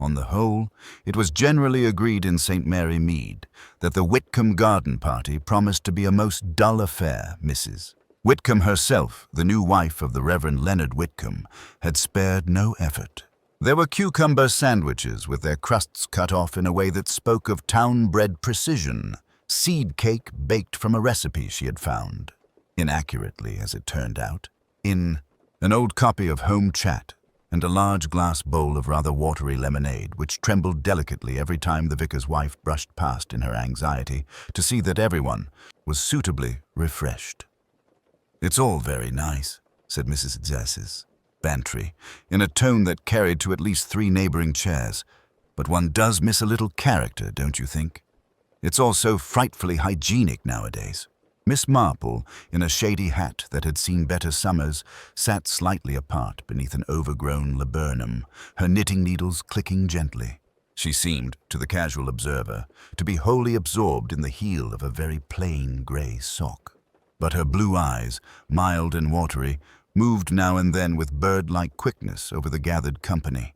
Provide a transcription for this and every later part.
On the whole, it was generally agreed in St. Mary Mead that the Whitcomb garden party promised to be a most dull affair. Mrs. Whitcomb herself, the new wife of the Reverend Leonard Whitcomb, had spared no effort. There were cucumber sandwiches with their crusts cut off in a way that spoke of town-bred precision, seed cake baked from a recipe she had found, inaccurately as it turned out, in an old copy of Home Chat, and a large glass bowl of rather watery lemonade, which trembled delicately every time the vicar's wife brushed past in her anxiety to see that everyone was suitably refreshed. "It's all very nice," said Mrs. Zesses, Bantry, in a tone that carried to at least 3 neighboring chairs, "but one does miss a little character, don't you think? It's all so frightfully hygienic nowadays." Miss Marple, in a shady hat that had seen better summers, sat slightly apart beneath an overgrown laburnum, her knitting needles clicking gently. She seemed, to the casual observer, to be wholly absorbed in the heel of a very plain grey sock. But her blue eyes, mild and watery, moved now and then with bird-like quickness over the gathered company.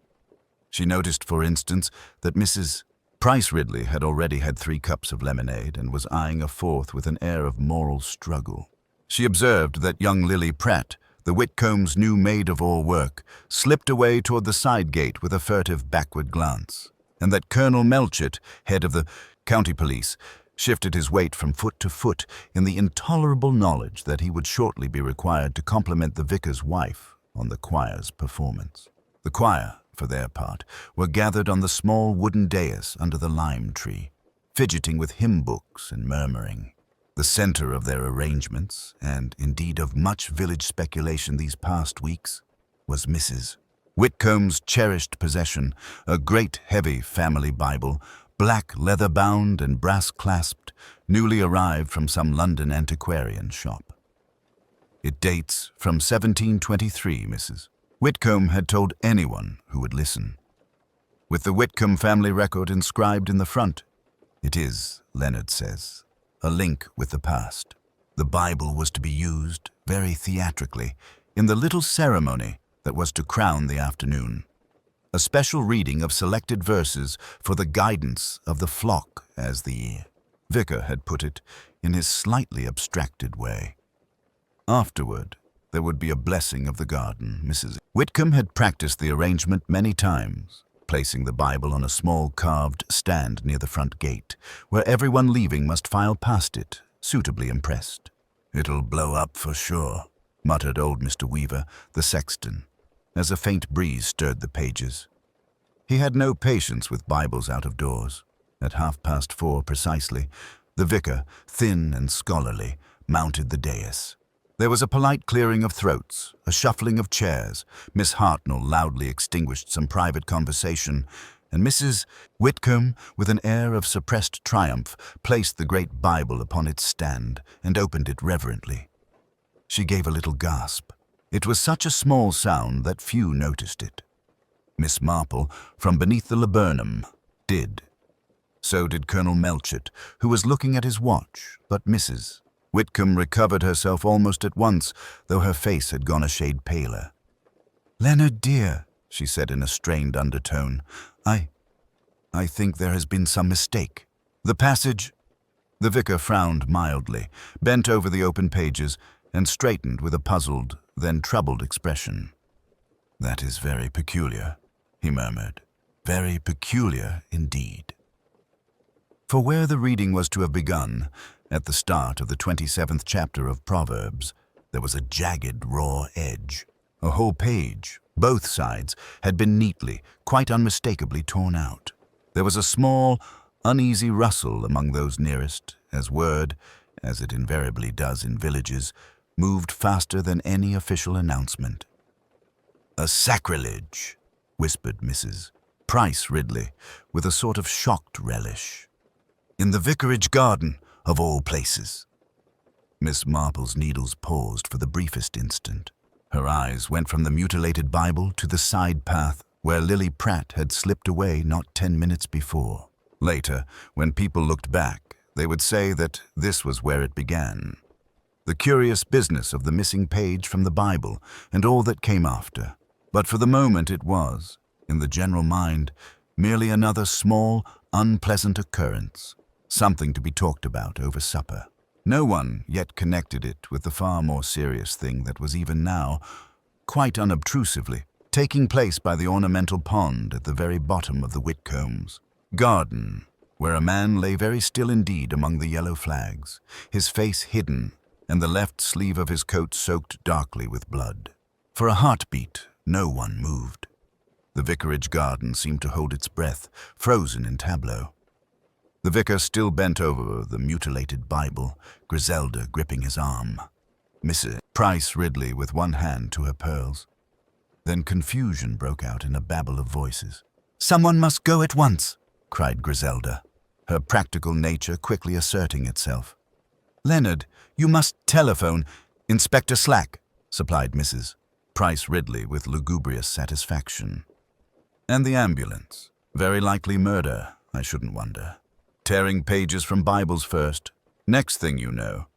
She noticed, for instance, that Mrs. Price Ridley had already had 3 cups of lemonade and was eyeing a 4th with an air of moral struggle. She observed that young Lily Pratt, the Whitcombs' new maid-of-all-work, slipped away toward the side gate with a furtive backward glance, and that Colonel Melchett, head of the county police, shifted his weight from foot to foot in the intolerable knowledge that he would shortly be required to compliment the vicar's wife on the choir's performance. The choir, for their part, were gathered on the small wooden dais under the lime tree, fidgeting with hymn books and murmuring. The center of their arrangements, and indeed of much village speculation these past weeks, was Mrs. Whitcomb's cherished possession, a great heavy family Bible, black leather-bound and brass-clasped, newly arrived from some London antiquarian shop. "It dates from 1723, Mrs. Whitcomb had told anyone who would listen. With the Whitcomb family record inscribed in the front, it is, Leonard says, a link with the past. The Bible was to be used, very theatrically, in the little ceremony that was to crown the afternoon. A special reading of selected verses for the guidance of the flock, as the vicar had put it in his slightly abstracted way. Afterward, there would be a blessing of the garden. Mrs. Whitcomb had practiced the arrangement many times, placing the Bible on a small carved stand near the front gate, where everyone leaving must file past it, suitably impressed. "It'll blow up for sure," muttered old Mr. Weaver, the sexton, as a faint breeze stirred the pages. He had no patience with Bibles out of doors. At 4:30 precisely, the vicar, thin and scholarly, mounted the dais. There was a polite clearing of throats, a shuffling of chairs. Miss Hartnell loudly extinguished some private conversation, and Mrs. Whitcomb, with an air of suppressed triumph, placed the great Bible upon its stand and opened it reverently. She gave a little gasp. It was such a small sound that few noticed it. Miss Marple, from beneath the laburnum, did. So did Colonel Melchett, who was looking at his watch, but Mrs. Whitcomb recovered herself almost at once, though her face had gone a shade paler. "Leonard, dear," she said in a strained undertone, I think there has been some mistake. The passage—" The vicar frowned mildly, bent over the open pages, and straightened with a puzzled, then troubled expression. "That is very peculiar," he murmured. "Very peculiar indeed." For where the reading was to have begun, at the start of the 27th chapter of Proverbs, there was a jagged, raw edge. A whole page, both sides, had been neatly, quite unmistakably torn out. There was a small, uneasy rustle among those nearest, as word, as it invariably does in villages, moved faster than any official announcement. "A sacrilege," whispered Mrs. Price Ridley, with a sort of shocked relish. "In the vicarage garden, of all places." Miss Marple's needles paused for the briefest instant. Her eyes went from the mutilated Bible to the side path where Lily Pratt had slipped away not 10 minutes before. Later, when people looked back, they would say that this was where it began. The curious business of the missing page from the Bible and all that came after. But for the moment it was, in the general mind, Merely another small, unpleasant occurrence, something to be talked about over supper. No one yet connected it with the far more serious thing that was even now, quite unobtrusively, taking place by the ornamental pond at the very bottom of the Whitcombes' garden, where a man lay very still indeed among the yellow flags, his face hidden and the left sleeve of his coat soaked darkly with blood. For a heartbeat, no one moved. The vicarage garden seemed to hold its breath, frozen in tableau. The vicar still bent over the mutilated Bible, Griselda gripping his arm, Mrs. Price Ridley with one hand to her pearls. Then confusion broke out in a babble of voices. "Someone must go at once," cried Griselda, her practical nature quickly asserting itself. "Leonard, you must telephone Inspector Slack," supplied Mrs. Price Ridley with lugubrious satisfaction. "And the ambulance. Very likely murder, I shouldn't wonder. Tearing pages from Bibles first. Next thing you know."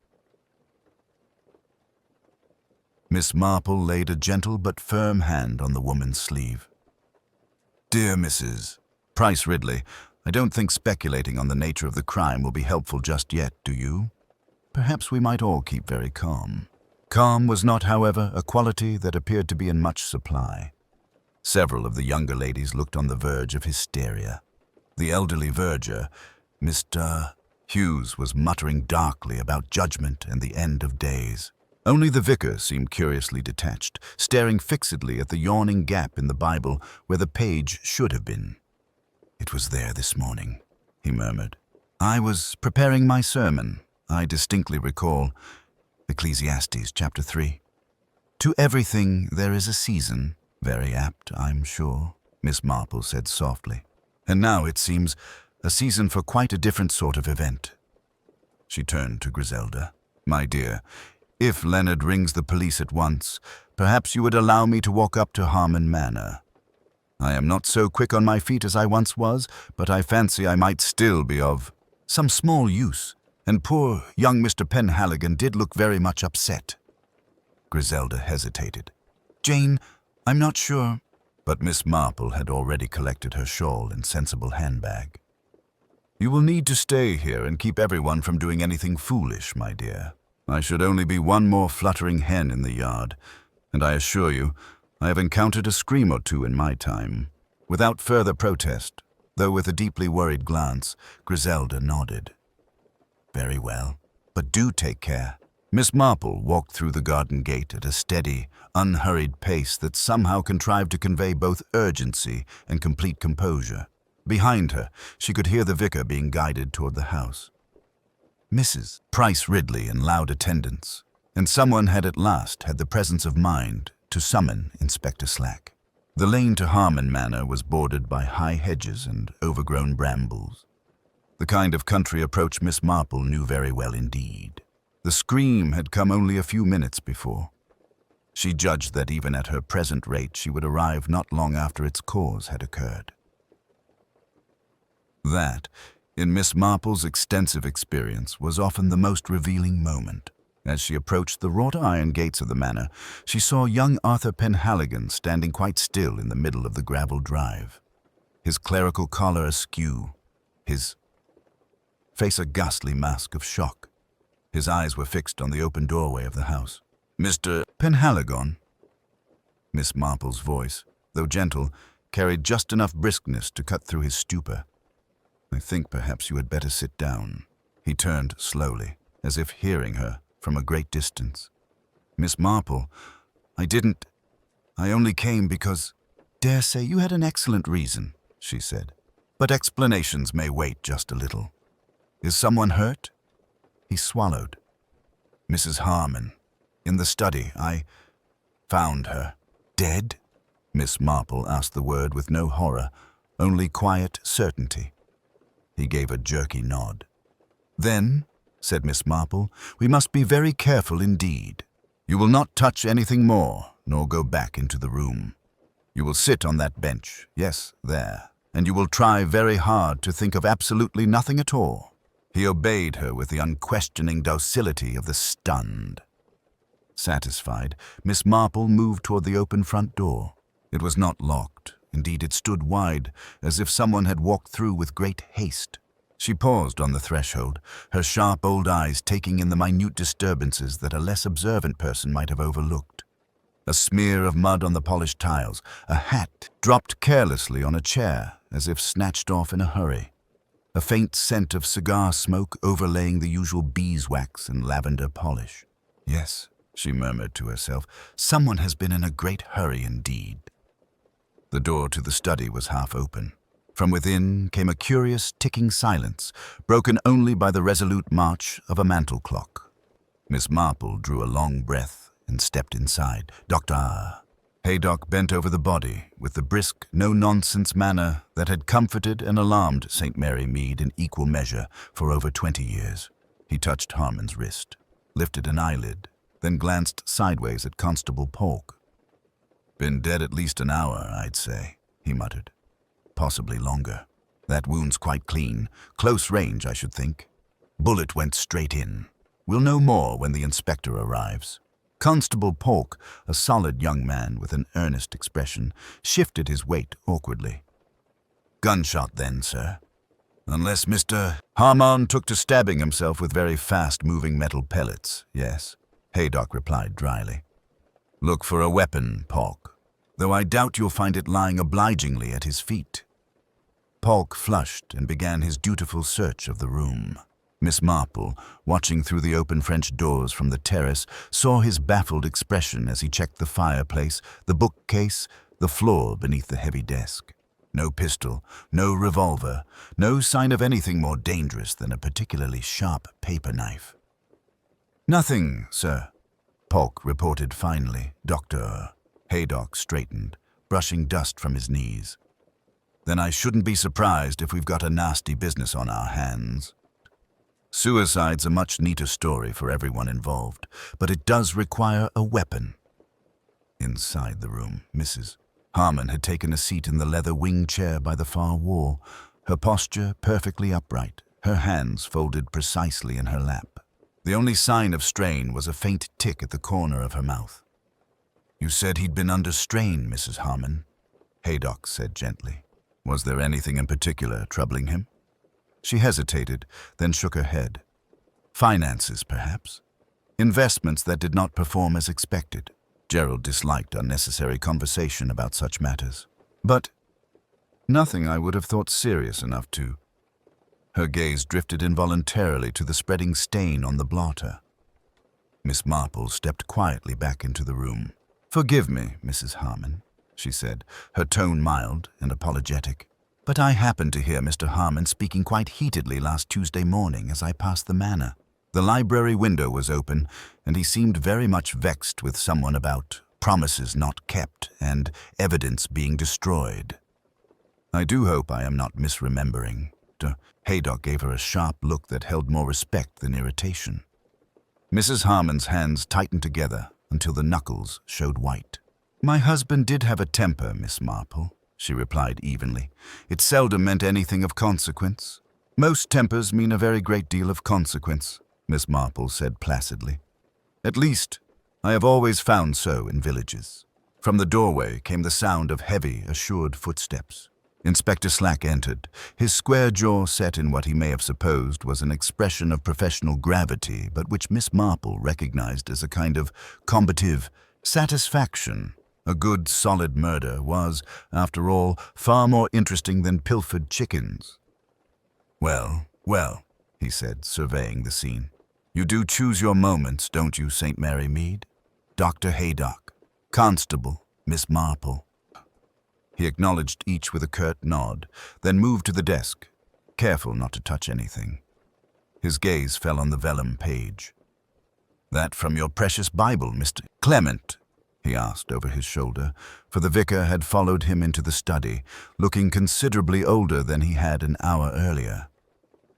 Miss Marple laid a gentle but firm hand on the woman's sleeve. "Dear Mrs. Price Ridley, I don't think speculating on the nature of the crime will be helpful just yet, do you? Perhaps we might all keep very calm." Calm was not, however, a quality that appeared to be in much supply. Several of the younger ladies looked on the verge of hysteria. The elderly verger, Mr. Hughes, was muttering darkly about judgment and the end of days. Only the vicar seemed curiously detached, staring fixedly at the yawning gap in the Bible where the page should have been. "It was there this morning," he murmured. "I was preparing my sermon. I distinctly recall Ecclesiastes chapter 3. To everything there is a season. Very apt, I'm sure," Miss Marple said softly. "And now, it seems, a season for quite a different sort of event." She turned to Griselda. "My dear, if Leonard rings the police at once, perhaps you would allow me to walk up to Harmon Manor. I am not so quick on my feet as I once was, but I fancy I might still be of some small use, and poor young Mr. Penhaligon did look very much upset." Griselda hesitated. "Jane, I'm not sure." But Miss Marple had already collected her shawl and sensible handbag. "You will need to stay here and keep everyone from doing anything foolish, my dear. I should only be one more fluttering hen in the yard, and I assure you, I have encountered a scream or two in my time." Without further protest, though with a deeply worried glance, Griselda nodded. "Very well, but do take care." Miss Marple walked through the garden gate at a steady, unhurried pace that somehow contrived to convey both urgency and complete composure. Behind her, she could hear the vicar being guided toward the house. Mrs. Price Ridley in loud attendance, and someone had at last had the presence of mind to summon Inspector Slack. The lane to Harmon Manor was bordered by high hedges and overgrown brambles. The kind of country approach Miss Marple knew very well indeed. The scream had come only a few minutes before. She judged that even at her present rate she would arrive not long after its cause had occurred. That, in Miss Marple's extensive experience, was often the most revealing moment. As she approached the wrought-iron gates of the manor, she saw young Arthur Penhaligon standing quite still in the middle of the gravel drive, his clerical collar askew, his face a ghastly mask of shock. His eyes were fixed on the open doorway of the house. "Mr. Penhaligon?" Miss Marple's voice, though gentle, carried just enough briskness to cut through his stupor. "I think perhaps you had better sit down." He turned slowly, as if hearing her from a great distance. "Miss Marple, I only came because—" "Dare say you had an excellent reason," she said. "But explanations may wait just a little. Is someone hurt?" He swallowed. "Mrs. Harmon, in the study. I found her." "Dead?" Miss Marple asked the word with no horror, only quiet certainty. He gave a jerky nod. "Then," said Miss Marple, "we must be very careful indeed. You will not touch anything more, nor go back into the room. You will sit on that bench, yes, there, and you will try very hard to think of absolutely nothing at all." He obeyed her with the unquestioning docility of the stunned. Satisfied, Miss Marple moved toward the open front door. It was not locked, Indeed, it stood wide, as if someone had walked through with great haste. She paused on the threshold, her sharp old eyes taking in the minute disturbances that a less observant person might have overlooked. A smear of mud on the polished tiles, a hat dropped carelessly on a chair, as if snatched off in a hurry. A faint scent of cigar smoke overlaying the usual beeswax and lavender polish. Yes, she murmured to herself, someone has been in a great hurry indeed. The door to the study was half open. From within came a curious ticking silence, broken only by the resolute march of a mantel clock. Miss Marple drew a long breath and stepped inside. Dr. Haydock bent over the body with the brisk, no-nonsense manner that had comforted and alarmed St. Mary Mead in equal measure for over 20 years. He touched Harmon's wrist, lifted an eyelid, then glanced sideways at Constable Polk. "Been dead at least an hour, I'd say," he muttered. "Possibly longer. That wound's quite clean. Close range, I should think. Bullet went straight in. We'll know more when the inspector arrives." Constable Polk, a solid young man with an earnest expression, shifted his weight awkwardly. "Gunshot then, sir. Unless Mr. Harmon took to stabbing himself with very fast-moving metal pellets, yes," Haydock replied dryly. "Look for a weapon, Polk, though I doubt you'll find it lying obligingly at his feet." Polk flushed and began his dutiful search of the room. Miss Marple, watching through the open French doors from the terrace, saw his baffled expression as he checked the fireplace, the bookcase, the floor beneath the heavy desk. No pistol, no revolver, no sign of anything more dangerous than a particularly sharp paper knife. "Nothing, sir," Polk reported finally. Dr. Haydock straightened, brushing dust from his knees. "Then I shouldn't be surprised if we've got a nasty business on our hands. Suicide's a much neater story for everyone involved, but it does require a weapon." Inside the room, Mrs. Harmon had taken a seat in the leather wing chair by the far wall, her posture perfectly upright, her hands folded precisely in her lap. The only sign of strain was a faint tick at the corner of her mouth. "You said he'd been under strain, Mrs. Harmon," Haydock said gently. "Was there anything in particular troubling him?" She hesitated, then shook her head. "Finances, perhaps. Investments that did not perform as expected." Gerald disliked unnecessary conversation about such matters. "But nothing I would have thought serious enough to." Her gaze drifted involuntarily to the spreading stain on the blotter. Miss Marple stepped quietly back into the room. "Forgive me, Mrs. Harmon," she said, her tone mild and apologetic. "But I happened to hear Mr. Harmon speaking quite heatedly last Tuesday morning as I passed the manor. The library window was open, and he seemed very much vexed with someone about promises not kept and evidence being destroyed. I do hope I am not misremembering." Haydock gave her a sharp look that held more respect than irritation. Mrs. Harmon's hands tightened together until the knuckles showed white. "My husband did have a temper, Miss Marple," she replied evenly. "It seldom meant anything of consequence." "Most tempers mean a very great deal of consequence," Miss Marple said placidly. "At least, I have always found so in villages." From the doorway came the sound of heavy, assured footsteps. Inspector Slack entered, his square jaw set in what he may have supposed was an expression of professional gravity, but which Miss Marple recognized as a kind of combative satisfaction. A good, solid murder was, after all, far more interesting than pilfered chickens. "Well, well," he said, surveying the scene. "You do choose your moments, don't you, St. Mary Mead? Dr. Haydock, Constable, Miss Marple." He acknowledged each with a curt nod, then moved to the desk, careful not to touch anything. His gaze fell on the vellum page. "That from your precious Bible, Mr. Clement?" he asked over his shoulder, for the vicar had followed him into the study, looking considerably older than he had an hour earlier.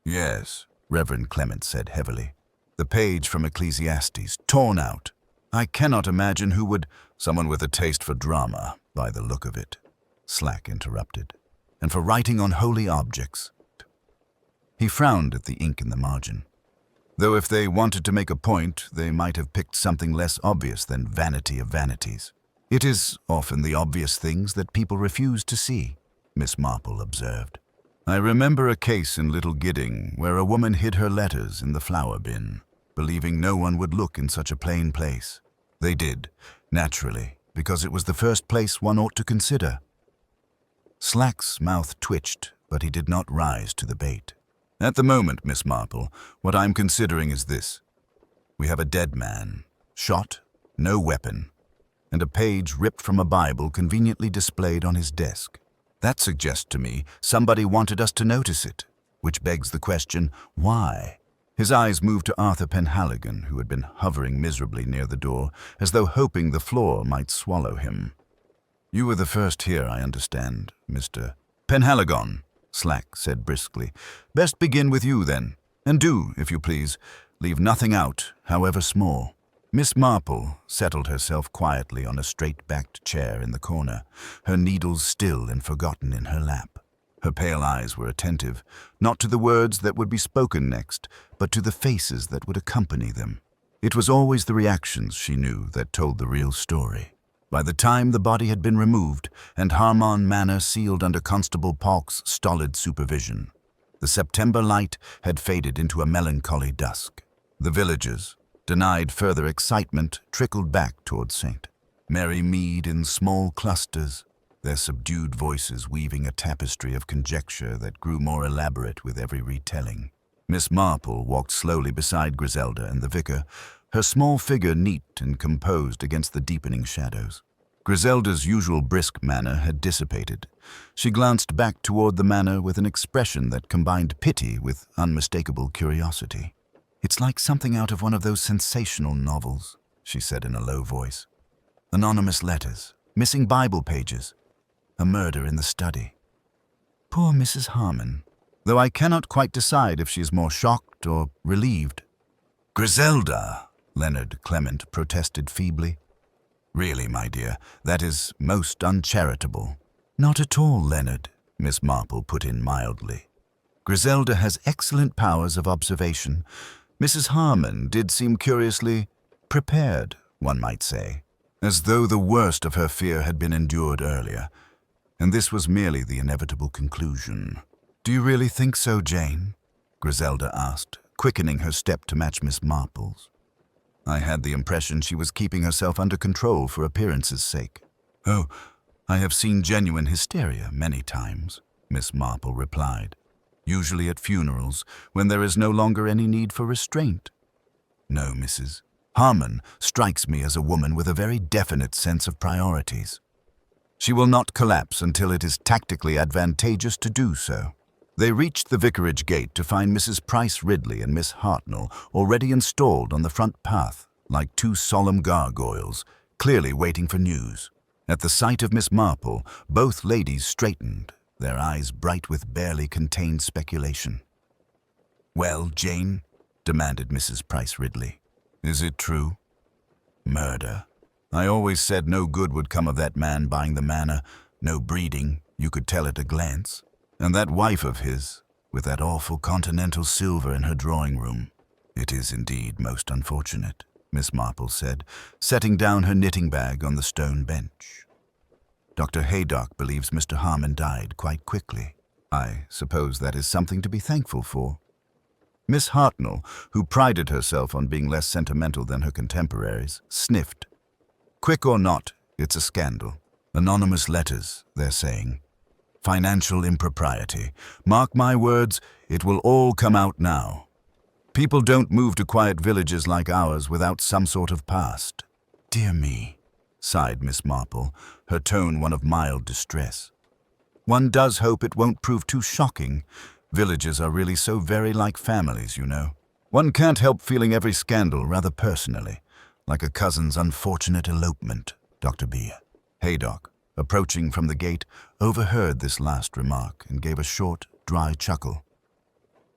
"Yes," Reverend Clement said heavily. "The page from Ecclesiastes, torn out. I cannot imagine who would—" "Someone with a taste for drama, by the look of it," Slack interrupted. "And for writing on holy objects." He frowned at the ink in the margin. Though if they wanted to make a point, they might have picked something less obvious than vanity of vanities. It is often the obvious things that people refuse to see, Miss Marple observed. I remember a case in Little Gidding where a woman hid her letters in the flower bin, believing no one would look in such a plain place. They did, naturally, because it was the first place one ought to consider. Slack's mouth twitched, but he did not rise to the bait. At the moment, Miss Marple, what I'm considering is this. We have a dead man, shot, no weapon, and a page ripped from a Bible conveniently displayed on his desk. That suggests to me somebody wanted us to notice it, which begs the question, why? His eyes moved to Arthur Penhaligon, who had been hovering miserably near the door, as though hoping the floor might swallow him. You were the first here, I understand, Mr. Penhaligon, Slack said briskly. Best begin with you, then. And do, if you please, leave nothing out, however small. Miss Marple settled herself quietly on a straight-backed chair in the corner, her needles still and forgotten in her lap. Her pale eyes were attentive, not to the words that would be spoken next, but to the faces that would accompany them. It was always the reactions, she knew, that told the real story. By the time the body had been removed and Harmon Manor sealed under Constable Palk's stolid supervision, the September light had faded into a melancholy dusk. The villagers, denied further excitement, trickled back towards St. Mary Mead in small clusters, their subdued voices weaving a tapestry of conjecture that grew more elaborate with every retelling. Miss Marple walked slowly beside Griselda and the vicar, her small figure neat and composed against the deepening shadows. Griselda's usual brisk manner had dissipated. She glanced back toward the manor with an expression that combined pity with unmistakable curiosity. It's like something out of one of those sensational novels, she said in a low voice. Anonymous letters, missing Bible pages, a murder in the study. Poor Mrs. Harmon, though I cannot quite decide if she is more shocked or relieved. Griselda, Leonard Clement protested feebly. Really, my dear, that is most uncharitable. Not at all, Leonard, Miss Marple put in mildly. Griselda has excellent powers of observation. Mrs. Harmon did seem curiously prepared, one might say, as though the worst of her fear had been endured earlier, and this was merely the inevitable conclusion. Do you really think so, Jane? Griselda asked, quickening her step to match Miss Marple's. I had the impression she was keeping herself under control for appearance's sake. Oh, I have seen genuine hysteria many times, Miss Marple replied. Usually at funerals, when there is no longer any need for restraint. No, Mrs. Harmon strikes me as a woman with a very definite sense of priorities. She will not collapse until it is tactically advantageous to do so. They reached the vicarage gate to find Mrs. Price Ridley and Miss Hartnell already installed on the front path, like two solemn gargoyles, clearly waiting for news. At the sight of Miss Marple, both ladies straightened, their eyes bright with barely contained speculation. Well, Jane, demanded Mrs. Price Ridley, is it true? Murder. I always said no good would come of that man buying the manor, no breeding, you could tell at a glance. And that wife of his, with that awful continental silver in her drawing room. It is indeed most unfortunate, Miss Marple said, setting down her knitting bag on the stone bench. Dr. Haydock believes Mr. Harmon died quite quickly. I suppose that is something to be thankful for. Miss Hartnell, who prided herself on being less sentimental than her contemporaries, sniffed. Quick or not, it's a scandal. Anonymous letters, they're saying. Financial impropriety. Mark my words, it will all come out now. People don't move to quiet villages like ours without some sort of past. Dear me, sighed Miss Marple, her tone one of mild distress. One does hope it won't prove too shocking. Villages are really so very like families, you know. One can't help feeling every scandal rather personally, like a cousin's unfortunate elopement, Dr. B. Haydock, approaching from the gate, overheard this last remark and gave a short, dry chuckle.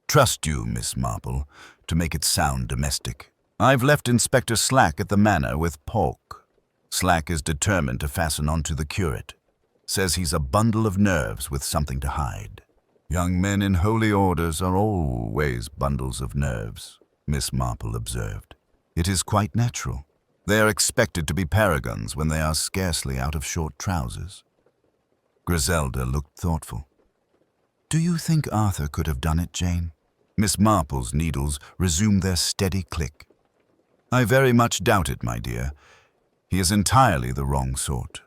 Trust you, Miss Marple, to make it sound domestic. I've left Inspector Slack at the manor with Polk. Slack is determined to fasten onto the curate. Says he's a bundle of nerves with something to hide. Young men in holy orders are always bundles of nerves, Miss Marple observed. It is quite natural. They are expected to be paragons when they are scarcely out of short trousers. Griselda looked thoughtful. Do you think Arthur could have done it, Jane? Miss Marple's needles resumed their steady click. I very much doubt it, my dear. He is entirely the wrong sort.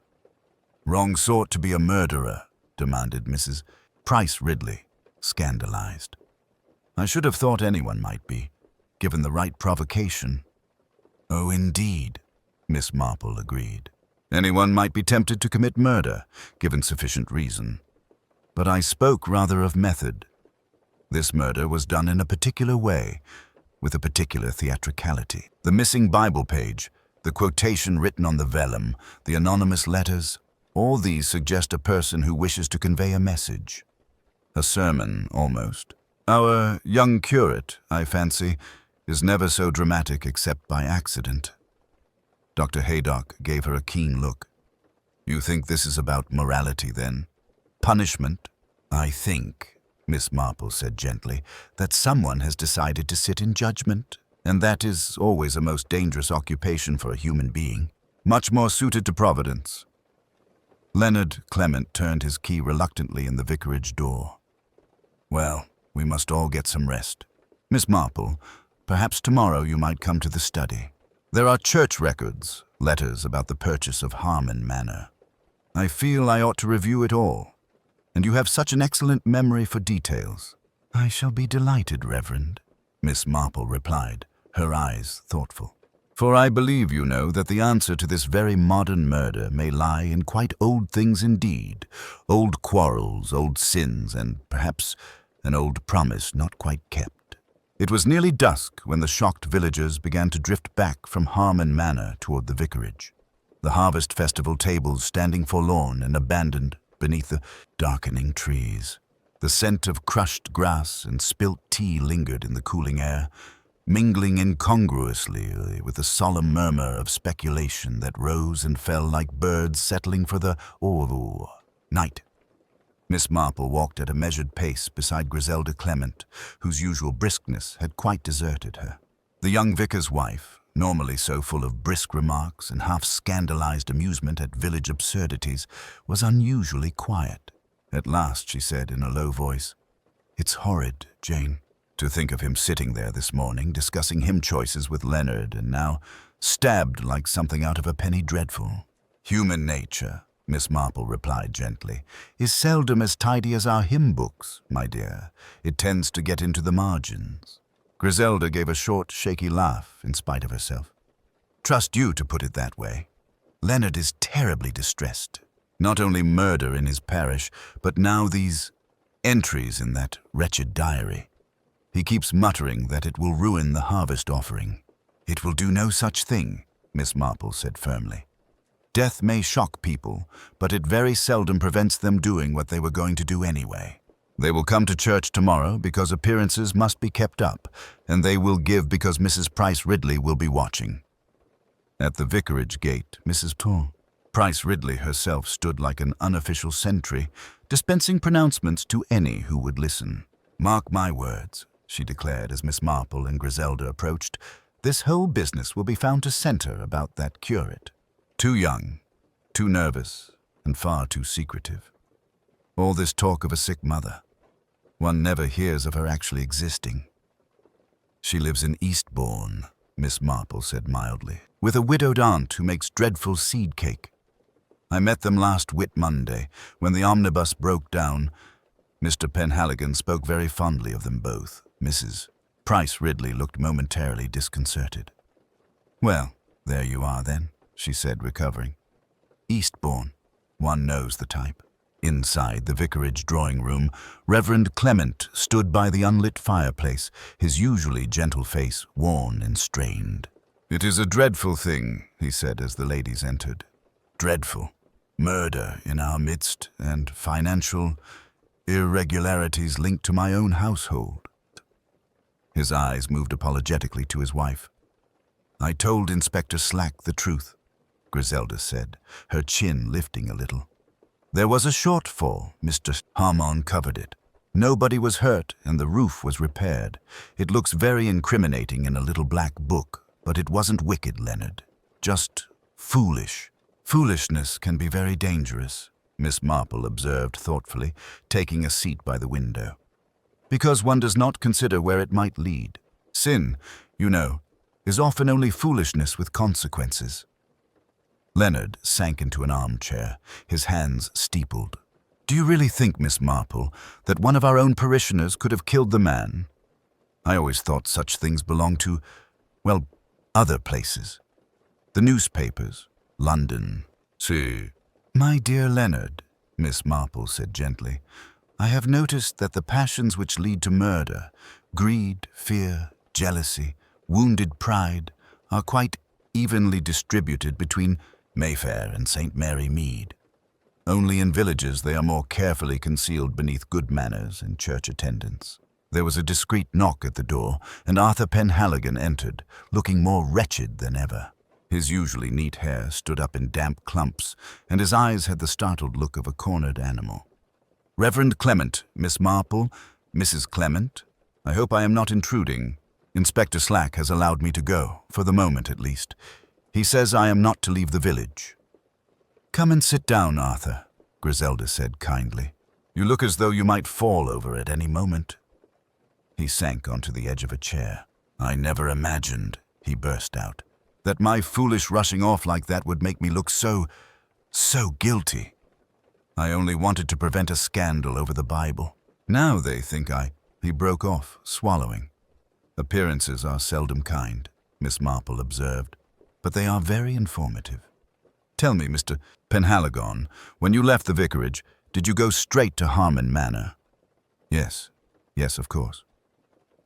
Wrong sort to be a murderer, demanded Mrs. Price Ridley, scandalized. I should have thought anyone might be, given the right provocation. Oh, indeed, Miss Marple agreed. Anyone might be tempted to commit murder, given sufficient reason. But I spoke rather of method. This murder was done in a particular way, with a particular theatricality. The missing Bible page, the quotation written on the vellum, the anonymous letters, all these suggest a person who wishes to convey a message. A sermon, almost. Our young curate, I fancy, is never so dramatic except by accident. Dr. Haydock gave her a keen look. You think this is about morality, then? Punishment? I think, Miss Marple said gently, that someone has decided to sit in judgment, and that is always a most dangerous occupation for a human being, much more suited to Providence. Leonard Clement turned his key reluctantly in the vicarage door. Well, we must all get some rest. Miss Marple, perhaps tomorrow you might come to the study. There are church records, letters about the purchase of Harmon Manor. I feel I ought to review it all, and you have such an excellent memory for details. I shall be delighted, Reverend, Miss Marple replied, her eyes thoughtful. For I believe, you know, that the answer to this very modern murder may lie in quite old things indeed, old quarrels, old sins, and perhaps an old promise not quite kept. It was nearly dusk when the shocked villagers began to drift back from Harmon Manor toward the vicarage, the harvest festival tables standing forlorn and abandoned beneath the darkening trees. The scent of crushed grass and spilt tea lingered in the cooling air, mingling incongruously with the solemn murmur of speculation that rose and fell like birds settling for the night. Miss Marple walked at a measured pace beside Griselda Clement, whose usual briskness had quite deserted her. The young vicar's wife, normally so full of brisk remarks and half-scandalized amusement at village absurdities, was unusually quiet. At last she said in a low voice, "It's horrid, Jane, to think of him sitting there this morning discussing hymn choices with Leonard and now stabbed like something out of a penny dreadful." "Human nature," Miss Marple replied gently, "is seldom as tidy as our hymn books, my dear. It tends to get into the margins." Griselda gave a short, shaky laugh in spite of herself. "Trust you to put it that way. Leonard is terribly distressed. Not only murder in his parish, but now these entries in that wretched diary. He keeps muttering that it will ruin the harvest offering." "It will do no such thing," Miss Marple said firmly. "Death may shock people, but it very seldom prevents them doing what they were going to do anyway. They will come to church tomorrow because appearances must be kept up, and they will give because Mrs. Price Ridley will be watching." At the vicarage gate, Mrs. Price Ridley herself stood like an unofficial sentry, dispensing pronouncements to any who would listen. "Mark my words," she declared as Miss Marple and Griselda approached, "this whole business will be found to center about that curate. Too young, too nervous, and far too secretive. All this talk of a sick mother. One never hears of her actually existing." "She lives in Eastbourne," Miss Marple said mildly, "with a widowed aunt who makes dreadful seed cake. I met them last Whit Monday, when the omnibus broke down. Mr. Penhaligon spoke very fondly of them both." Mrs. Price Ridley looked momentarily disconcerted. "Well, there you are then," she said, recovering. "Eastbourne. One knows the type." Inside the vicarage drawing-room, Reverend Clement stood by the unlit fireplace, his usually gentle face worn and strained. "It is a dreadful thing," he said as the ladies entered. "Dreadful. Murder in our midst, and financial irregularities linked to my own household." His eyes moved apologetically to his wife. "I told Inspector Slack the truth," Griselda said, her chin lifting a little. "There was a shortfall. Mr. Harmon covered it. Nobody was hurt, and the roof was repaired. It looks very incriminating in a little black book, but it wasn't wicked, Leonard. just foolish. Foolishness can be very dangerous, Miss Marple observed thoughtfully, taking a seat by the window, because one does not consider where it might lead. Sin, you know, is often only foolishness with consequences. Leonard sank into an armchair, his hands steepled. Do you really think, Miss Marple, that one of our own parishioners could have killed the man? I always thought such things belonged to, well, other places. The newspapers, London. See. My dear Leonard, Miss Marple said gently, I have noticed that the passions which lead to murder, greed, fear, jealousy, wounded pride, are quite evenly distributed between Mayfair and St. Mary Mead. Only in villages they are more carefully concealed beneath good manners and church attendance. There was a discreet knock at the door, and Arthur Penhaligon entered, looking more wretched than ever. His usually neat hair stood up in damp clumps, and his eyes had the startled look of a cornered animal. Reverend Clement, Miss Marple, Mrs. Clement, I hope I am not intruding. Inspector Slack has allowed me to go, for the moment at least. He says I am not to leave the village. Come and sit down, Arthur, Griselda said kindly. You look as though you might fall over at any moment. He sank onto the edge of a chair. I never imagined, he burst out, that my foolish rushing off like that would make me look so guilty. I only wanted to prevent a scandal over the Bible. Now they think He broke off, swallowing. Appearances are seldom kind, Miss Marple observed, but they are very informative. Tell me, Mr. Penhaligon, when you left the vicarage, did you go straight to Harmon Manor? Yes, of course.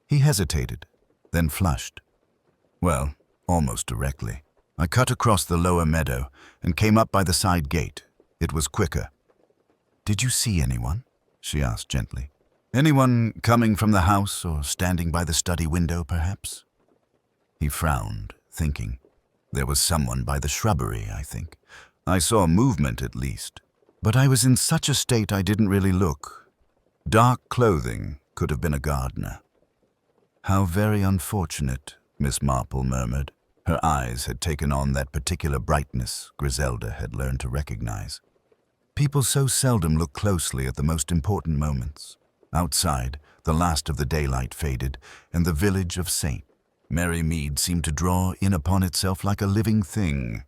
He hesitated, then flushed. Well, almost directly. I cut across the lower meadow and came up by the side gate. It was quicker. Did you see anyone? She asked gently. Anyone coming from the house or standing by the study window, perhaps? He frowned, thinking. There was someone by the shrubbery, I think. I saw movement at least. But I was in such a state I didn't really look. Dark clothing could have been a gardener. How very unfortunate, Miss Marple murmured. Her eyes had taken on that particular brightness Griselda had learned to recognize. People so seldom look closely at the most important moments. Outside, the last of the daylight faded, and the village of St. Mary Mead seemed to draw in upon itself like a living thing,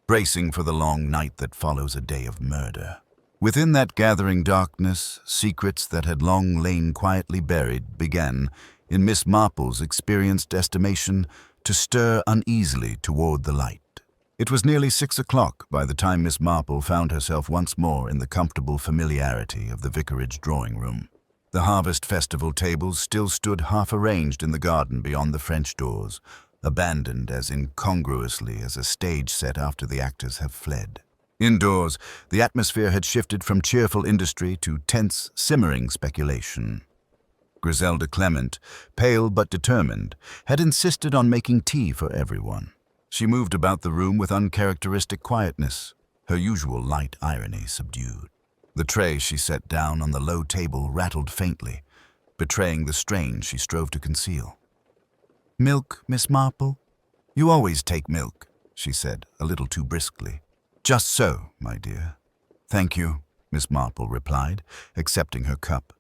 bracing for the long night that follows a day of murder. Within that gathering darkness, secrets that had long lain quietly buried began, in Miss Marple's experienced estimation, to stir uneasily toward the light. It was nearly 6 o'clock by the time Miss Marple found herself once more in the comfortable familiarity of the vicarage drawing-room. The harvest festival tables still stood half-arranged in the garden beyond the French doors, abandoned as incongruously as a stage set after the actors have fled. Indoors, the atmosphere had shifted from cheerful industry to tense, simmering speculation. Griselda Clement, pale but determined, had insisted on making tea for everyone. She moved about the room with uncharacteristic quietness, her usual light irony subdued. The tray she set down on the low table rattled faintly, betraying the strain she strove to conceal. "Milk, Miss Marple? You always take milk," she said, a little too briskly. "Just so, my dear." "Thank you," Miss Marple replied, accepting her cup.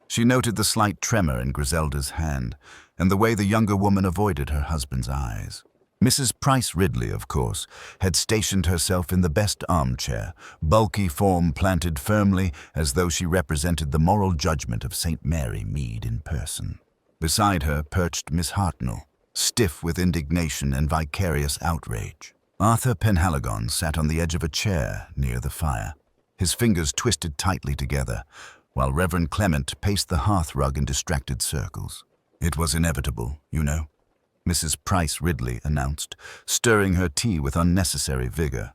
She noted the slight tremor in Griselda's hand, and the way the younger woman avoided her husband's eyes. Mrs. Price Ridley, of course, had stationed herself in the best armchair, bulky form planted firmly as though she represented the moral judgment of St. Mary Mead in person. Beside her perched Miss Hartnell, stiff with indignation and vicarious outrage. Arthur Penhaligon sat on the edge of a chair near the fire, his fingers twisted tightly together, while Reverend Clement paced the hearth-rug in distracted circles. "It was inevitable, you know," Mrs. Price Ridley announced, stirring her tea with unnecessary vigor.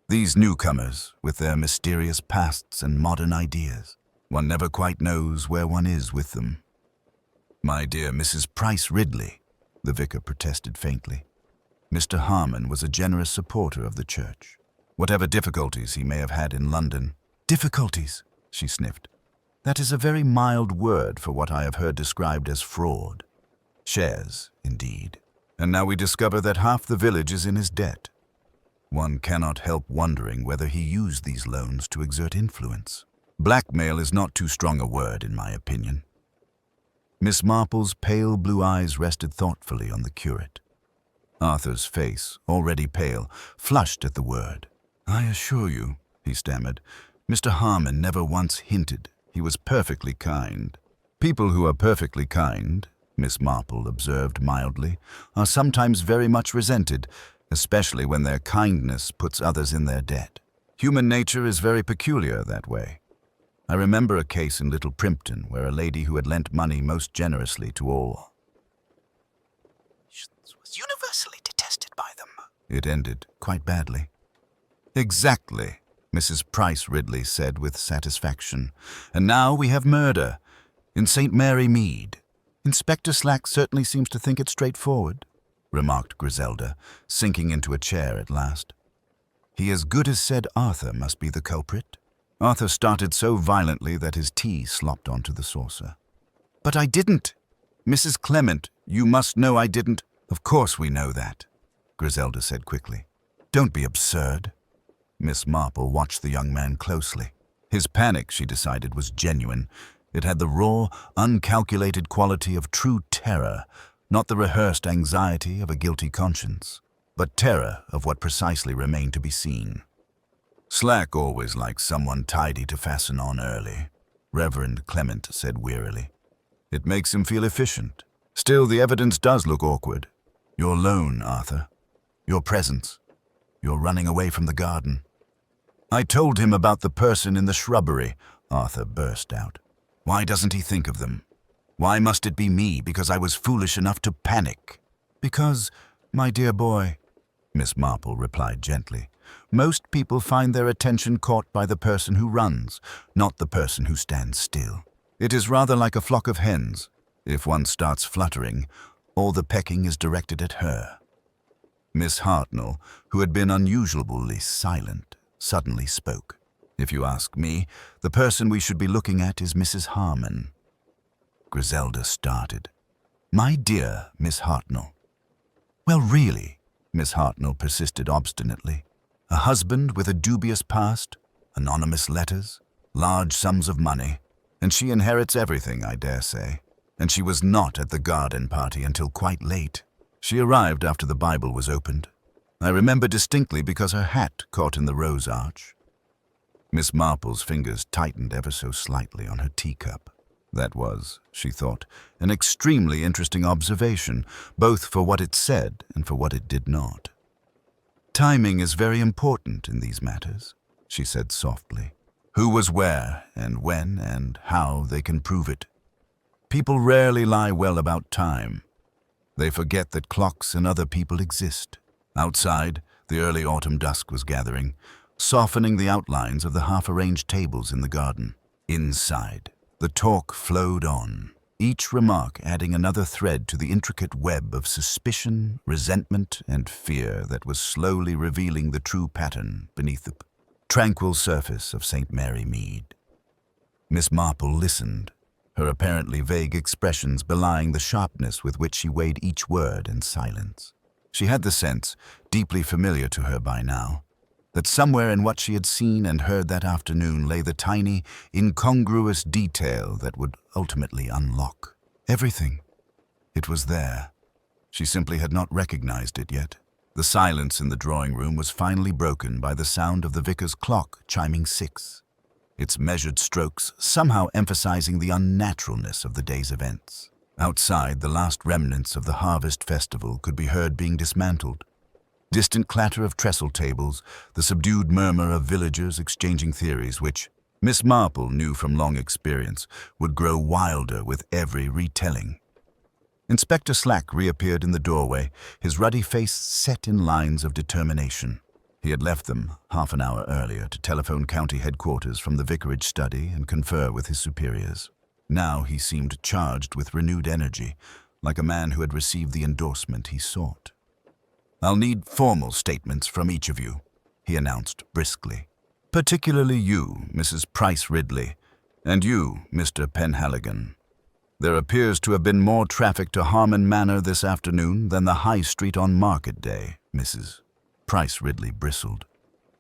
"These newcomers, with their mysterious pasts and modern ideas, one never quite knows where one is with them." "My dear Mrs. Price Ridley," the vicar protested faintly. Mr. Harmon was a generous supporter of the church, whatever difficulties he may have had in London. "Difficulties," she sniffed. "That is a very mild word for what I have heard described as fraud. Shares, indeed. And now we discover that half the village is in his debt. One cannot help wondering whether he used these loans to exert influence. Blackmail is not too strong a word, in my opinion. Miss Marple's pale blue eyes rested thoughtfully on the curate. Arthur's face, already pale, flushed at the word. "I assure you," he stammered, "Mr. Harmon never once hinted. He was perfectly kind." "People who are perfectly kind," Miss Marple observed mildly, "are sometimes very much resented, especially when their kindness puts others in their debt. Human nature is very peculiar that way. I remember a case in Little Primpton where a lady who had lent money most generously to all was universally detested by them. It ended quite badly." "Exactly," Mrs. Price Ridley said with satisfaction. "And now we have murder in St. Mary Mead." "Inspector Slack certainly seems to think it straightforward," remarked Griselda, sinking into a chair at last. "He as good as said Arthur must be the culprit." Arthur started so violently that his tea slopped onto the saucer. "But I didn't. Mrs. Clement, you must know I didn't." "Of course we know that," Griselda said quickly. "Don't be absurd." Miss Marple watched the young man closely. His panic, she decided, was genuine. It had the raw, uncalculated quality of true terror, not the rehearsed anxiety of a guilty conscience, but terror of what precisely remained to be seen. "Slack always likes someone tidy to fasten on early," Reverend Clement said wearily. "It makes him feel efficient. Still, the evidence does look awkward. Your loan, Arthur. Your presence. Your running away from the garden." "I told him about the person in the shrubbery," Arthur burst out. "Why doesn't he think of them? Why must it be me because I was foolish enough to panic?" "Because, my dear boy," Miss Marple replied gently, "most people find their attention caught by the person who runs, not the person who stands still. It is rather like a flock of hens. If one starts fluttering, all the pecking is directed at her." Miss Hartnell, who had been unusually silent, suddenly spoke. "If you ask me, the person we should be looking at is Mrs. Harmon." Griselda started. "My dear Miss Hartnell." "Well, really," Miss Hartnell persisted obstinately. "A husband with a dubious past, anonymous letters, large sums of money, and she inherits everything, I dare say. And she was not at the garden party until quite late. She arrived after the Bible was opened. I remember distinctly because her hat caught in the rose arch." Miss Marple's fingers tightened ever so slightly on her teacup. That was, she thought, an extremely interesting observation, both for what it said and for what it did not. "Timing is very important in these matters," she said softly. "Who was where, and when, and how they can prove it. People rarely lie well about time. They forget that clocks and other people exist." Outside, the early autumn dusk was gathering, softening the outlines of the half-arranged tables in the garden. Inside, the talk flowed on, each remark adding another thread to the intricate web of suspicion, resentment, and fear that was slowly revealing the true pattern beneath the tranquil surface of St. Mary Mead. Miss Marple listened, her apparently vague expressions belying the sharpness with which she weighed each word in silence. She had the sense, deeply familiar to her by now, that somewhere in what she had seen and heard that afternoon lay the tiny, incongruous detail that would ultimately unlock everything. It was there. She simply had not recognized it yet. The silence in the drawing room was finally broken by the sound of the vicar's clock chiming 6. Its measured strokes somehow emphasizing the unnaturalness of the day's events. Outside, the last remnants of the harvest festival could be heard being dismantled. Distant clatter of trestle tables, the subdued murmur of villagers exchanging theories which, Miss Marple knew from long experience, would grow wilder with every retelling. Inspector Slack reappeared in the doorway, his ruddy face set in lines of determination. He had left them half an hour earlier to telephone county headquarters from the vicarage study and confer with his superiors. Now he seemed charged with renewed energy, like a man who had received the endorsement he sought. "I'll need formal statements from each of you," he announced briskly. "Particularly you, Mrs. Price Ridley, and you, Mr. Penhaligon." There appears to have been more traffic to Harmon Manor this afternoon than the High Street on Market Day, Mrs. Price Ridley bristled.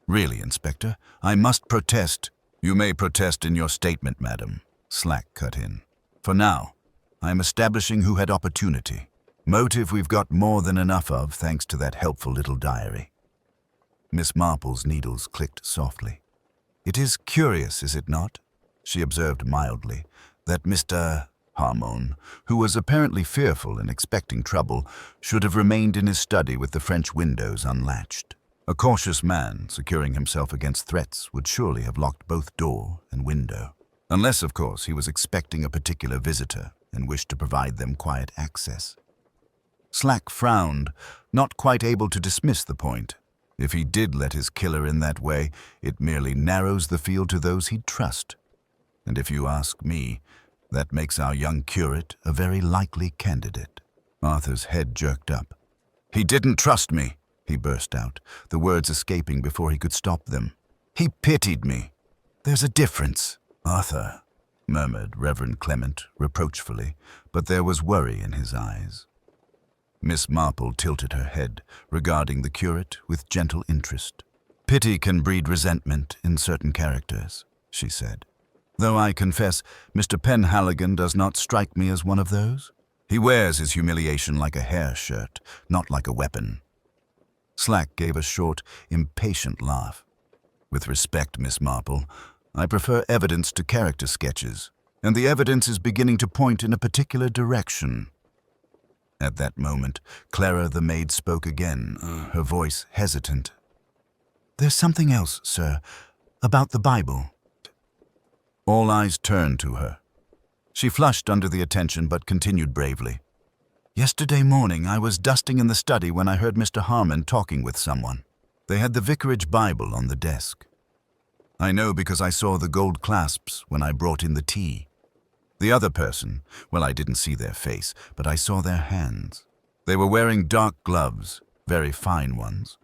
Really, Inspector, I must protest. You may protest in your statement, madam, Slack cut in. For now, I am establishing who had opportunity. Motive we've got more than enough of, thanks to that helpful little diary. Miss Marple's needles clicked softly. It is curious, is it not, she observed mildly, that Mr. Harmon, who was apparently fearful and expecting trouble, should have remained in his study with the French windows unlatched. A cautious man, securing himself against threats, would surely have locked both door and window. Unless, of course, he was expecting a particular visitor and wished to provide them quiet access. Slack frowned, not quite able to dismiss the point. If he did let his killer in that way, it merely narrows the field to those he'd trust. And if you ask me, that makes our young curate a very likely candidate. Arthur's head jerked up. He didn't trust me, he burst out, the words escaping before he could stop them. He pitied me. There's a difference. Arthur, murmured Reverend Clement reproachfully, but there was worry in his eyes. Miss Marple tilted her head, regarding the curate with gentle interest. Pity can breed resentment in certain characters, she said. Though I confess, Mr. Penhaligon does not strike me as one of those. He wears his humiliation like a hair shirt, not like a weapon. Slack gave a short, impatient laugh. With respect, Miss Marple, I prefer evidence to character sketches, and the evidence is beginning to point in a particular direction. At that moment, Clara the maid spoke again, her voice hesitant. There's something else, sir, about the Bible. All eyes turned to her. She flushed under the attention but continued bravely. Yesterday morning I was dusting in the study when I heard Mr. Harmon talking with someone. They had the vicarage Bible on the desk. I know because I saw the gold clasps when I brought in the tea. The other person, well, I didn't see their face, but I saw their hands. They were wearing dark gloves, very fine ones.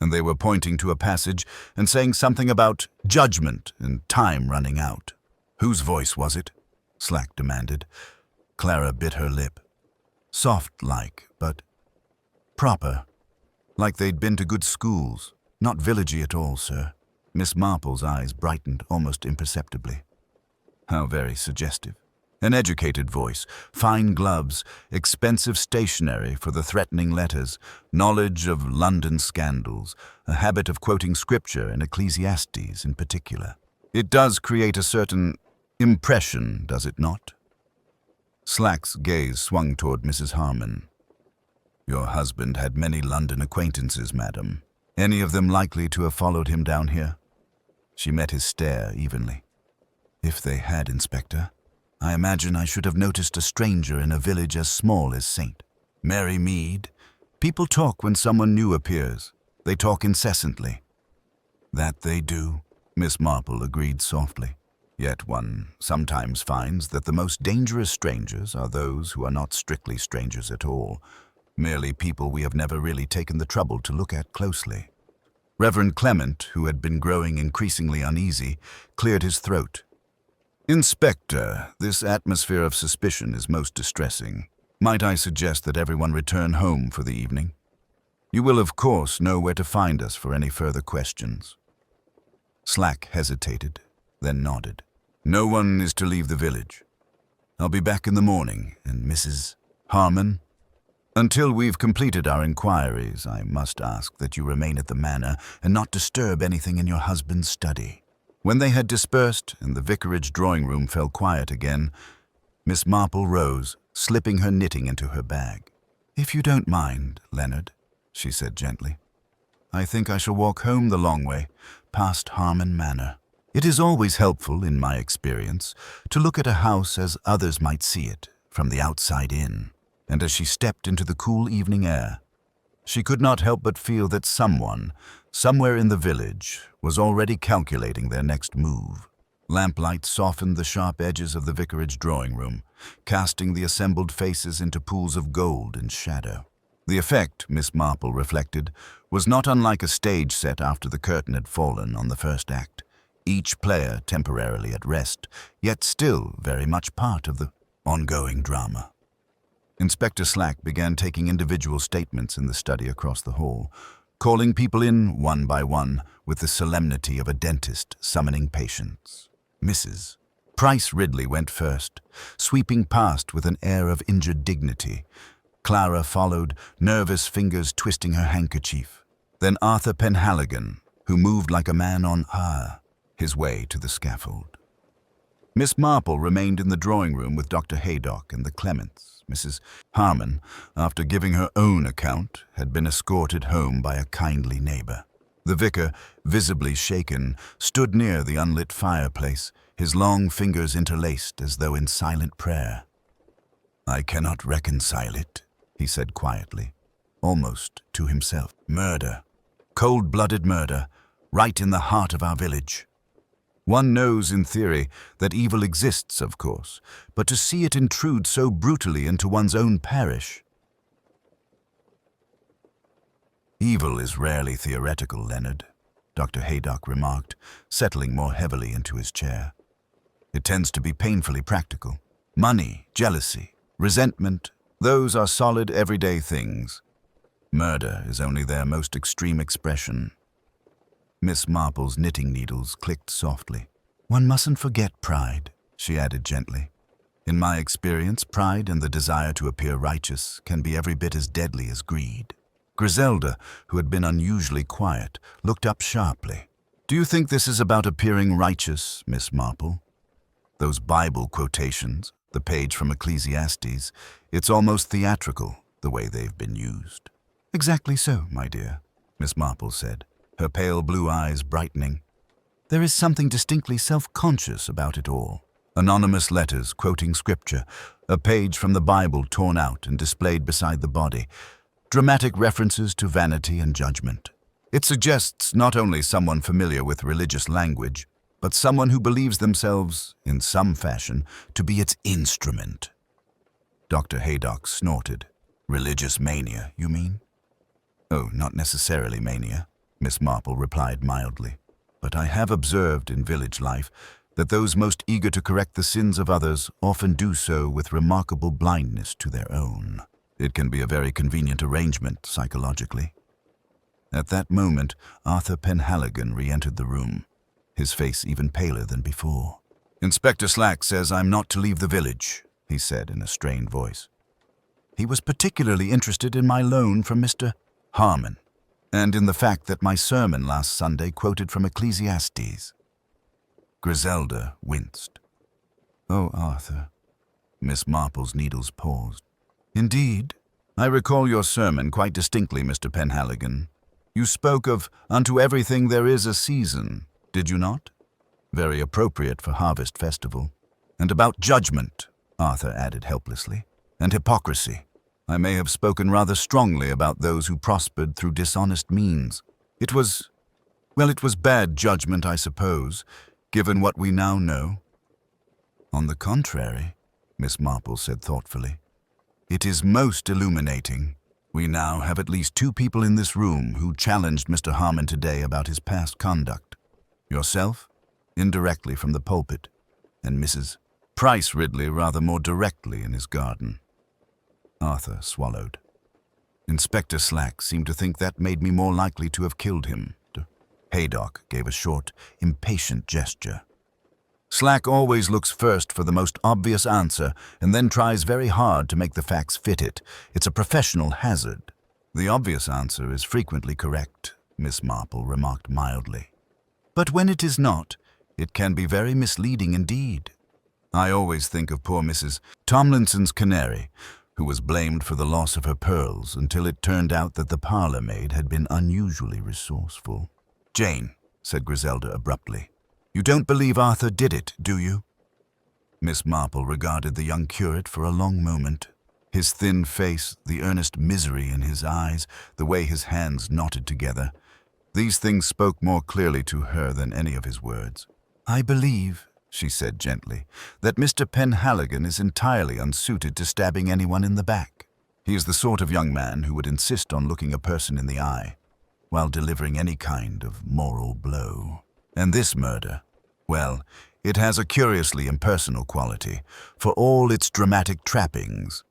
And they were pointing to a passage and saying something about judgment and time running out. Whose voice was it? Slack demanded. Clara bit her lip. Soft-like, but proper. Like they'd been to good schools. Not villagey at all, sir. Miss Marple's eyes brightened almost imperceptibly. How very suggestive. An educated voice, fine gloves, expensive stationery for the threatening letters, knowledge of London scandals, a habit of quoting scripture and Ecclesiastes in particular. It does create a certain impression, does it not? Slack's gaze swung toward Mrs. Harmon. Your husband had many London acquaintances, madam. Any of them likely to have followed him down here? She met his stare evenly. If they had, Inspector, I imagine I should have noticed a stranger in a village as small as St. Mary Mead. People talk when someone new appears. They talk incessantly. That they do, Miss Marple agreed softly. Yet one sometimes finds that the most dangerous strangers are those who are not strictly strangers at all, merely people we have never really taken the trouble to look at closely. Reverend Clement, who had been growing increasingly uneasy, cleared his throat. Inspector, this atmosphere of suspicion is most distressing. Might I suggest that everyone return home for the evening? You will, of course, know where to find us for any further questions. Slack hesitated, then nodded. No one is to leave the village. I'll be back in the morning, and Mrs. Harmon? Until we've completed our inquiries, I must ask that you remain at the manor and not disturb anything in your husband's study. When they had dispersed and the vicarage drawing-room fell quiet again, Miss Marple rose, slipping her knitting into her bag. If you don't mind, Leonard, she said gently, I think I shall walk home the long way, past Harmon Manor. It is always helpful, in my experience, to look at a house as others might see it, from the outside in. And as she stepped into the cool evening air, she could not help but feel that someone, somewhere in the village, was already calculating their next move. Lamplight softened the sharp edges of the vicarage drawing-room, casting the assembled faces into pools of gold and shadow. The effect, Miss Marple reflected, was not unlike a stage set after the curtain had fallen on the first act, each player temporarily at rest, yet still very much part of the Ongoing drama. Inspector Slack began taking individual statements in the study across the hall, calling people in one by one with the solemnity of a dentist summoning patients. Mrs. Price Ridley went first, sweeping past with an air of injured dignity. Clara followed, nervous fingers twisting her handkerchief. Then Arthur Penhaligon, who moved like a man on his way to the scaffold. Miss Marple remained in the drawing room with Dr. Haydock and the Clements. Mrs. Harmon, after giving her own account, had been escorted home by a kindly neighbor. The vicar, visibly shaken, stood near the unlit fireplace, his long fingers interlaced as though in silent prayer. "I cannot reconcile it," he said quietly, almost to himself. "Murder, cold-blooded murder, right in the heart of our village. One knows, in theory, that evil exists, of course, but to see it intrude so brutally into one's own parish." "Evil is rarely theoretical, Leonard," Dr. Haydock remarked, settling more heavily into his chair. "It tends to be painfully practical. Money, jealousy, resentment, those are solid, everyday things. Murder is only their most extreme expression." Miss Marple's knitting needles clicked softly. "One mustn't forget pride," she added gently. "In my experience, pride and the desire to appear righteous can be every bit as deadly as greed." Griselda, who had been unusually quiet, looked up sharply. "Do you think this is about appearing righteous, Miss Marple? Those Bible quotations, the page from Ecclesiastes, it's almost theatrical, the way they've been used." "Exactly so, my dear," Miss Marple said, her pale blue eyes brightening. "There is something distinctly self-conscious about it all. Anonymous letters quoting scripture, a page from the Bible torn out and displayed beside the body, dramatic references to vanity and judgment. It suggests not only someone familiar with religious language, but someone who believes themselves, in some fashion, to be its instrument." Dr. Haydock snorted. "Religious mania, you mean?" "Oh, not necessarily mania," Miss Marple replied mildly. "But I have observed in village life that those most eager to correct the sins of others often do so with remarkable blindness to their own. It can be a very convenient arrangement psychologically." At that moment, Arthur Penhaligon re-entered the room, his face even paler than before. "Inspector Slack says I'm not to leave the village," he said in a strained voice. "He was particularly interested in my loan from Mr. Harmon, and in the fact that my sermon last Sunday quoted from Ecclesiastes." Griselda winced. "Oh, Arthur." Miss Marple's needles paused. "Indeed, I recall your sermon quite distinctly, Mr. Penhaligon. You spoke of 'unto everything there is a season,' did you not? Very appropriate for Harvest Festival. And about judgment," Arthur added helplessly, "and hypocrisy. I may have spoken rather strongly about those who prospered through dishonest means. It was bad judgment, I suppose, given what we now know." "On the contrary," Miss Marple said thoughtfully, "it is most illuminating. We now have at least 2 people in this room who challenged Mr. Harmon today about his past conduct. Yourself, indirectly from the pulpit, and Mrs. Price Ridley rather more directly in his garden." Arthur swallowed. "Inspector Slack seemed to think that made me more likely to have killed him." Haydock gave a short, impatient gesture. "Slack always looks first for the most obvious answer and then tries very hard to make the facts fit it. It's a professional hazard." "The obvious answer is frequently correct," Miss Marple remarked mildly. "But when it is not, it can be very misleading indeed. I always think of poor Mrs. Tomlinson's canary, who was blamed for the loss of her pearls until it turned out that the parlor maid had been unusually resourceful." "Jane," said Griselda abruptly, "you don't believe Arthur did it, do you?" Miss Marple regarded the young curate for a long moment. His thin face, the earnest misery in his eyes, the way his hands knotted together. These things spoke more clearly to her than any of his words. "I believe," she said gently, "that Mr. Penhaligon is entirely unsuited to stabbing anyone in the back. He is the sort of young man who would insist on looking a person in the eye, while delivering any kind of moral blow. And this murder, well, It has a curiously impersonal quality, for all its dramatic trappings.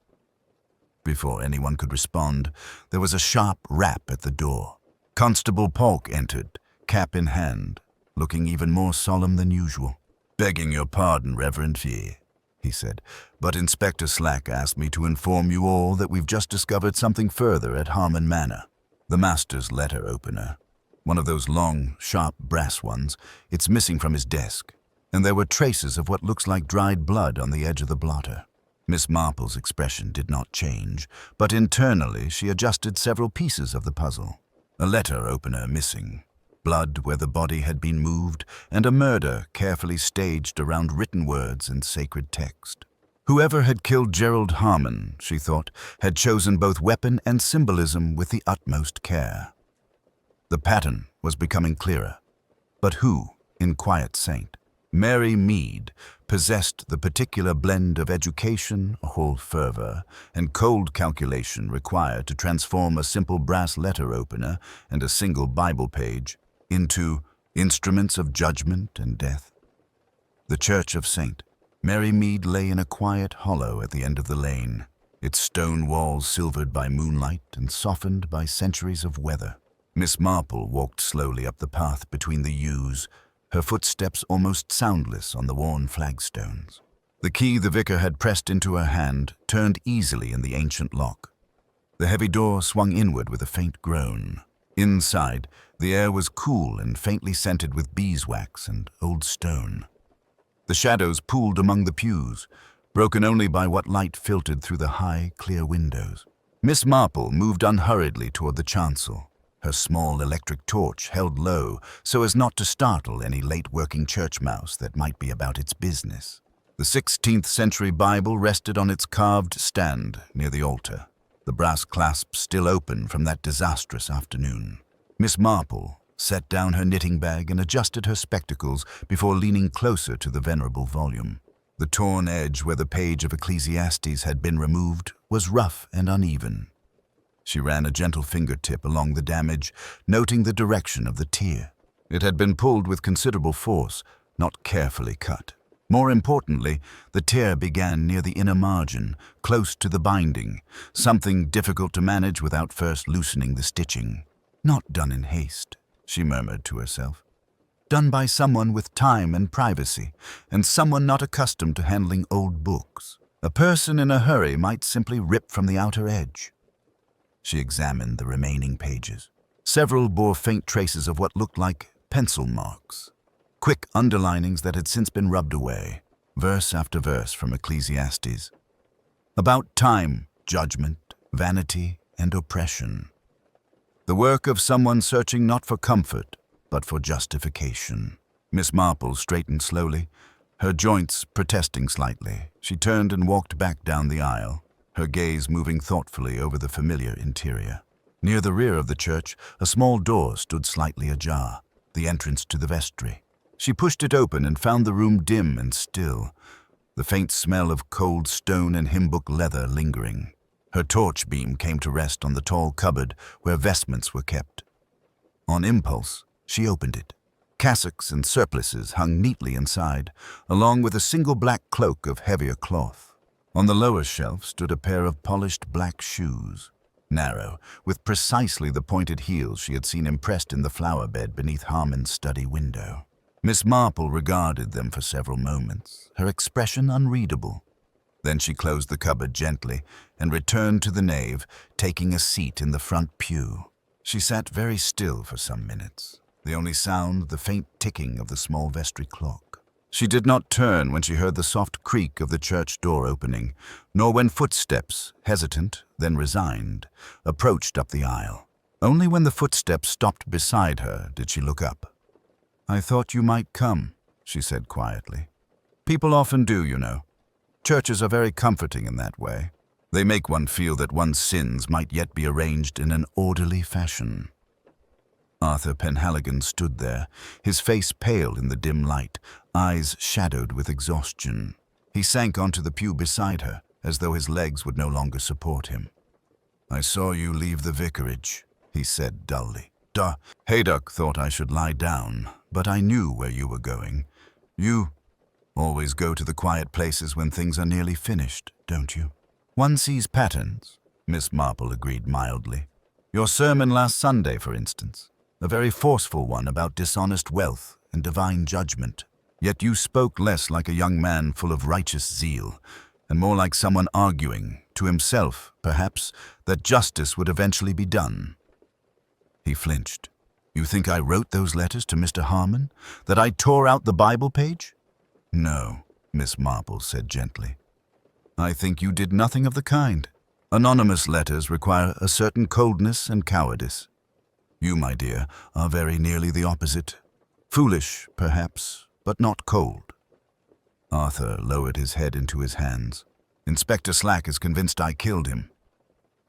Before anyone could respond, there was a sharp rap at the door. Constable Polk entered, cap in hand, looking even more solemn than usual. "Begging your pardon, Reverend Fee," he said, "but Inspector Slack asked me to inform you all that we've just discovered something further at Harmon Manor. The master's letter opener. One of those long, sharp brass ones. It's missing from his desk, and there were traces of what looks like dried blood on the edge of the blotter." Miss Marple's expression did not change, but internally she adjusted several pieces of the puzzle. A letter opener missing, blood where the body had been moved, and a murder carefully staged around written words and sacred text. Whoever had killed Gerald Harmon, she thought, had chosen both weapon and symbolism with the utmost care. The pattern was becoming clearer. But who, in Quiet Saint? Mary Mead possessed the particular blend of education, whole fervor, and cold calculation required to transform a simple brass letter opener and a single Bible page into instruments of judgment and death. The Church of Saint Mary Mead lay in a quiet hollow at the end of the lane, its stone walls silvered by moonlight and softened by centuries of weather. Miss Marple walked slowly up the path between the yews, her footsteps almost soundless on the worn flagstones. The key the vicar had pressed into her hand turned easily in the ancient lock. The heavy door swung inward with a faint groan. Inside, the air was cool and faintly scented with beeswax and old stone. The shadows pooled among the pews, broken only by what light filtered through the high, clear windows. Miss Marple moved unhurriedly toward the chancel, her small electric torch held low so as not to startle any late-working church mouse that might be about its business. The 16th century Bible rested on its carved stand near the altar, the brass clasp still open from that disastrous afternoon. Miss Marple set down her knitting bag and adjusted her spectacles before leaning closer to the venerable volume. The torn edge where the page of Ecclesiastes had been removed was rough and uneven. She ran a gentle fingertip along the damage, noting the direction of the tear. It had been pulled with considerable force, not carefully cut. More importantly, the tear began near the inner margin, close to the binding, something difficult to manage without first loosening the stitching. "Not done in haste," she murmured to herself. "Done by someone with time and privacy, and someone not accustomed to handling old books. A person in a hurry might simply rip from the outer edge." She examined the remaining pages. Several bore faint traces of what looked like pencil marks, quick underlinings that had since been rubbed away, verse after verse from Ecclesiastes. About time, judgment, vanity, and oppression. The work of someone searching not for comfort, but for justification. Miss Marple straightened slowly, her joints protesting slightly. She turned and walked back down the aisle, her gaze moving thoughtfully over the familiar interior. Near the rear of the church, a small door stood slightly ajar, the entrance to the vestry. She pushed it open and found the room dim and still, the faint smell of cold stone and hymn-book leather lingering. Her torch beam came to rest on the tall cupboard where vestments were kept. On impulse, she opened it. Cassocks and surplices hung neatly inside, along with a single black cloak of heavier cloth. On the lower shelf stood a pair of polished black shoes, narrow, with precisely the pointed heels she had seen impressed in the flower bed beneath Harmon's study window. Miss Marple regarded them for several moments, her expression unreadable. Then she closed the cupboard gently and returned to the nave, taking a seat in the front pew. She sat very still for some minutes, the only sound the faint ticking of the small vestry clock. She did not turn when she heard the soft creak of the church door opening, nor when footsteps, hesitant, then resigned, approached up the aisle. Only when the footsteps stopped beside her did she look up. "I thought you might come," she said quietly. "People often do, you know. Churches are very comforting in that way. They make one feel that one's sins might yet be arranged in an orderly fashion." Arthur Penhaligon stood there, his face pale in the dim light, eyes shadowed with exhaustion. He sank onto the pew beside her, as though his legs would no longer support him. "I saw you leave the vicarage," he said dully. Haydock thought I should lie down, but I knew where you were going. You Always go to the quiet places when things are nearly finished, don't you? One sees patterns, Miss Marple agreed mildly. Your sermon last Sunday, for instance, a very forceful one about dishonest wealth and divine judgment. Yet you spoke less like a young man full of righteous zeal, and more like someone arguing, to himself, perhaps, that justice would eventually be done. He flinched. You think I wrote those letters to Mr. Harmon? That I tore out the Bible page? No, Miss Marple said gently. I think you did nothing of the kind. Anonymous letters require a certain coldness and cowardice. You, my dear, are very nearly the opposite. Foolish, perhaps, but not cold. Arthur lowered his head into his hands. Inspector Slack is convinced I killed him.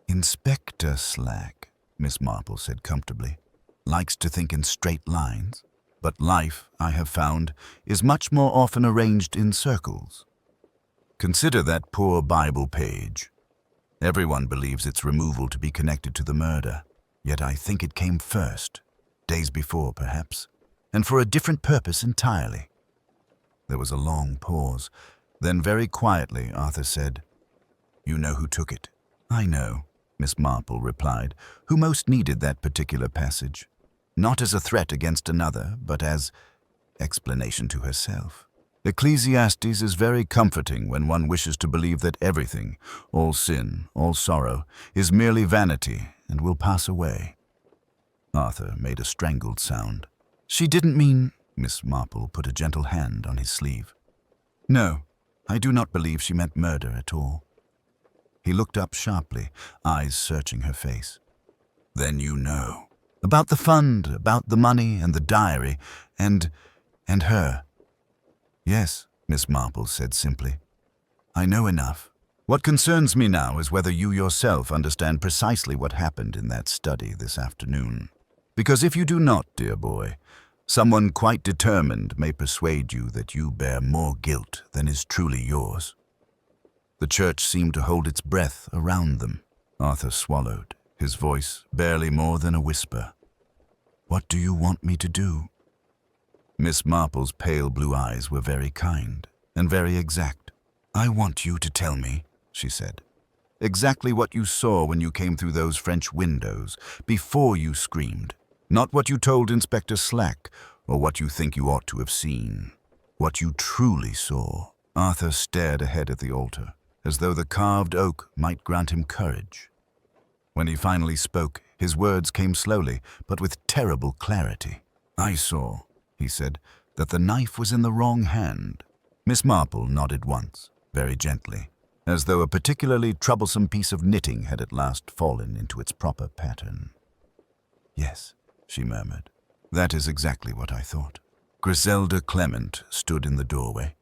Inspector Slack, Miss Marple said comfortably, likes to think in straight lines. But life, I have found, is much more often arranged in circles. Consider that poor Bible page. Everyone believes its removal to be connected to the murder, yet I think it came first, days before perhaps, and for a different purpose entirely. There was a long pause. Then very quietly Arthur said, You know who took it? I know, Miss Marple replied, who most needed that particular passage. Not as a threat against another, but as explanation to herself. Ecclesiastes is very comforting when one wishes to believe that everything, all sin, all sorrow, is merely vanity and will pass away. Arthur made a strangled sound. She didn't mean... Miss Marple put a gentle hand on his sleeve. No, I do not believe she meant murder at all. He looked up sharply, eyes searching her face. Then you know. About the fund, about the money and the diary, and her. Yes, Miss Marple said simply. I know enough. What concerns me now is whether you yourself understand precisely what happened in that study this afternoon. Because if you do not, dear boy, someone quite determined may persuade you that you bear more guilt than is truly yours. The church seemed to hold its breath around them. Arthur swallowed, his voice barely more than a whisper. What do you want me to do? Miss Marple's pale blue eyes were very kind and very exact. I want you to tell me, she said, exactly what you saw when you came through those French windows, before you screamed. Not what you told Inspector Slack, or what you think you ought to have seen. What you truly saw. Arthur stared ahead at the altar, as though the carved oak might grant him courage. When he finally spoke, his words came slowly, but with terrible clarity. I saw, he said, that the knife was in the wrong hand. Miss Marple nodded once, very gently, as though a particularly troublesome piece of knitting had at last fallen into its proper pattern. Yes, she murmured. That is exactly what I thought. Griselda Clement stood in the doorway,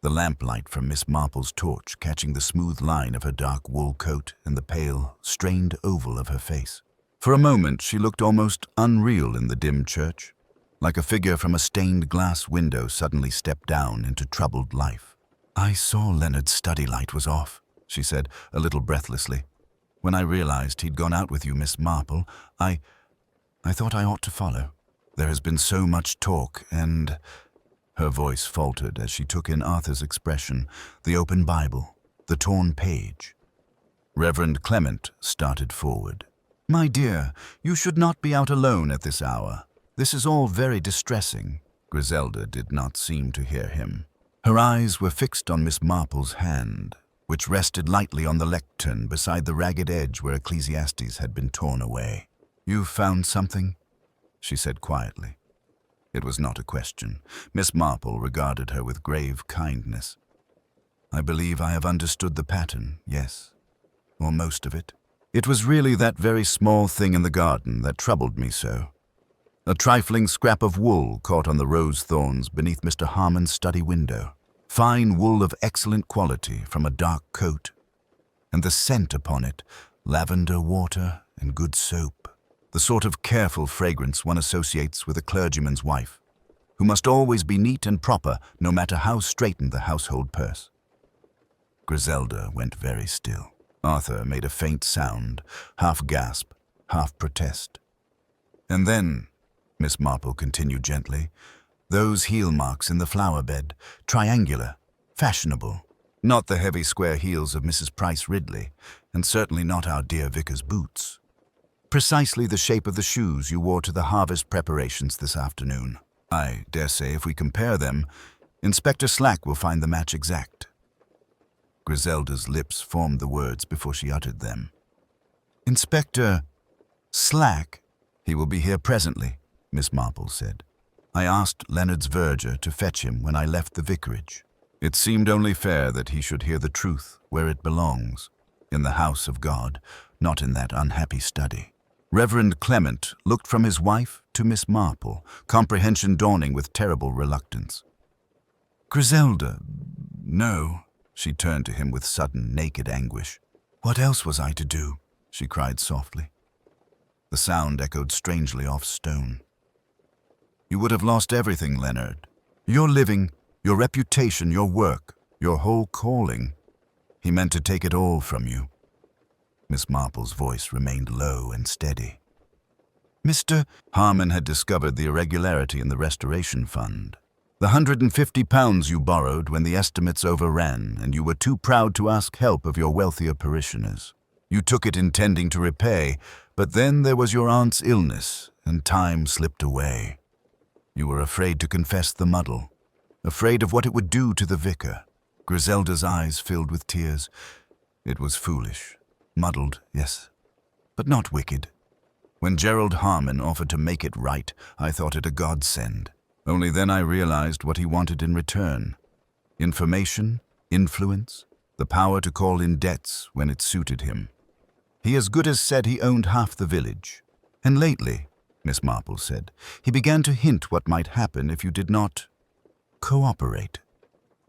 the lamplight from Miss Marple's torch catching the smooth line of her dark wool coat and the pale, strained oval of her face. For a moment she looked almost unreal in the dim church, like a figure from a stained glass window suddenly stepped down into troubled life. I saw Leonard's study light was off, she said, a little breathlessly. When I realized he'd gone out with you, Miss Marple, I thought I ought to follow. There has been so much talk, and... Her voice faltered as she took in Arthur's expression, the open Bible, the torn page. Reverend Clement started forward. My dear, you should not be out alone at this hour. This is all very distressing. Griselda did not seem to hear him. Her eyes were fixed on Miss Marple's hand, which rested lightly on the lectern beside the ragged edge where Ecclesiastes had been torn away. You found something? She said quietly. It was not a question. Miss Marple regarded her with grave kindness. I believe I have understood the pattern, yes, or most of it. It was really that very small thing in the garden that troubled me so. A trifling scrap of wool caught on the rose thorns beneath Mr. Harmon's study window. Fine wool of excellent quality from a dark coat. And the scent upon it, lavender water and good soap. The sort of careful fragrance one associates with a clergyman's wife, who must always be neat and proper no matter how straitened the household purse. Griselda went very still. Arthur made a faint sound, half gasp, half protest. And then, Miss Marple continued gently, Those heel marks in the flower bed, triangular, fashionable. Not the heavy square heels of Mrs. Price Ridley, and certainly not our dear vicar's boots. Precisely the shape of the shoes you wore to the harvest preparations this afternoon. I dare say if we compare them, Inspector Slack will find the match exact. Griselda's lips formed the words before she uttered them. Inspector Slack? He will be here presently, Miss Marple said. I asked Leonard's verger to fetch him when I left the vicarage. It seemed only fair that he should hear the truth where it belongs, in the house of God, not in that unhappy study. Reverend Clement looked from his wife to Miss Marple, comprehension dawning with terrible reluctance. Griselda, no, she turned to him with sudden, naked anguish. What else was I to do? She cried softly. The sound echoed strangely off stone. You would have lost everything, Leonard. Your living, your reputation, your work, your whole calling. He meant to take it all from you. Miss Marple's voice remained low and steady. Mr. Harmon had discovered the irregularity in the restoration fund. The £150 you borrowed when the estimates overran, and you were too proud to ask help of your wealthier parishioners. You took it intending to repay, but then there was your aunt's illness, and time slipped away. You were afraid to confess the muddle, afraid of what it would do to the vicar. Griselda's eyes filled with tears. It was foolish. Muddled, yes, but not wicked. When Gerald Harmon offered to make it right, I thought it a godsend. Only then I realized what he wanted in return. Information, influence, the power to call in debts when it suited him. He as good as said he owned half the village. And lately, Miss Marple said, he began to hint what might happen if you did not cooperate.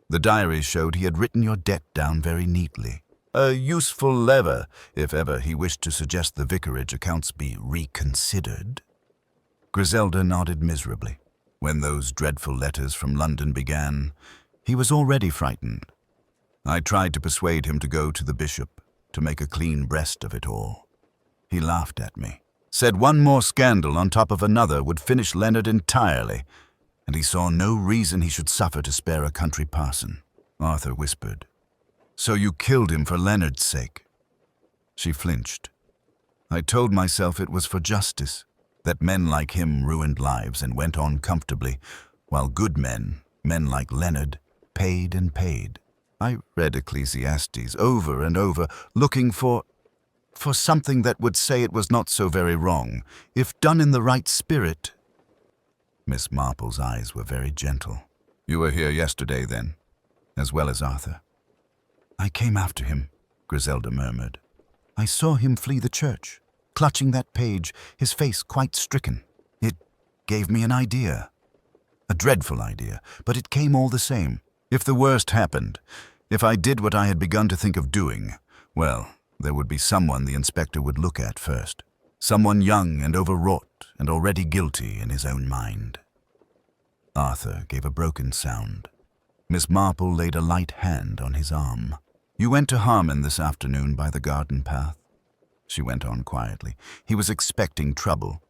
The diaries showed he had written your debt down very neatly. A useful lever, if ever he wished to suggest the vicarage accounts be reconsidered. Griselda nodded miserably. When those dreadful letters from London began, he was already frightened. I tried to persuade him to go to the bishop, to make a clean breast of it all. He laughed at me, said one more scandal on top of another would finish Leonard entirely, and he saw no reason he should suffer to spare a country parson. Arthur whispered, So you killed him for Leonard's sake? She flinched. I told myself it was for justice, that men like him ruined lives and went on comfortably, while good men, men like Leonard, paid and paid. I read Ecclesiastes over and over, looking for something that would say it was not so very wrong, if done in the right spirit. Miss Marple's eyes were very gentle. You were here yesterday, then, as well as Arthur? I came after him, Griselda murmured. I saw him flee the church, clutching that page, his face quite stricken. It gave me an idea. A dreadful idea, but it came all the same. If the worst happened, if I did what I had begun to think of doing, well, there would be someone the inspector would look at first. Someone young and overwrought and already guilty in his own mind. Arthur gave a broken sound. Miss Marple laid a light hand on his arm. You went to Harmon this afternoon by the garden path, she went on quietly. He was expecting trouble.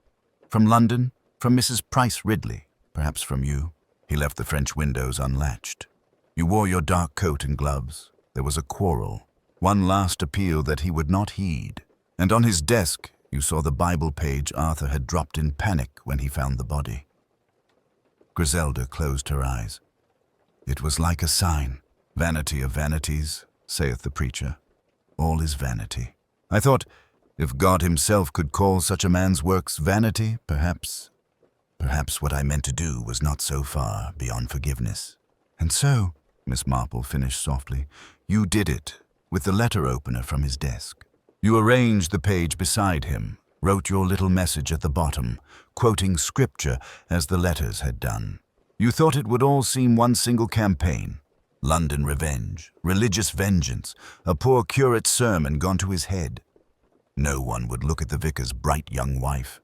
From London, from Mrs. Price Ridley, perhaps from you. He left the French windows unlatched. You wore your dark coat and gloves. There was a quarrel, one last appeal that he would not heed. And on his desk, you saw the Bible page Arthur had dropped in panic when he found the body. Griselda closed her eyes. It was like a sign. Vanity of vanities, saith the preacher. All is vanity. I thought, if God himself could call such a man's works vanity, perhaps what I meant to do was not so far beyond forgiveness. And so, Miss Marple finished softly, you did it, with the letter opener from his desk. You arranged the page beside him, wrote your little message at the bottom, quoting scripture as the letters had done. You thought it would all seem one single campaign. London revenge, religious vengeance, a poor curate's sermon gone to his head. No one would look at the vicar's bright young wife.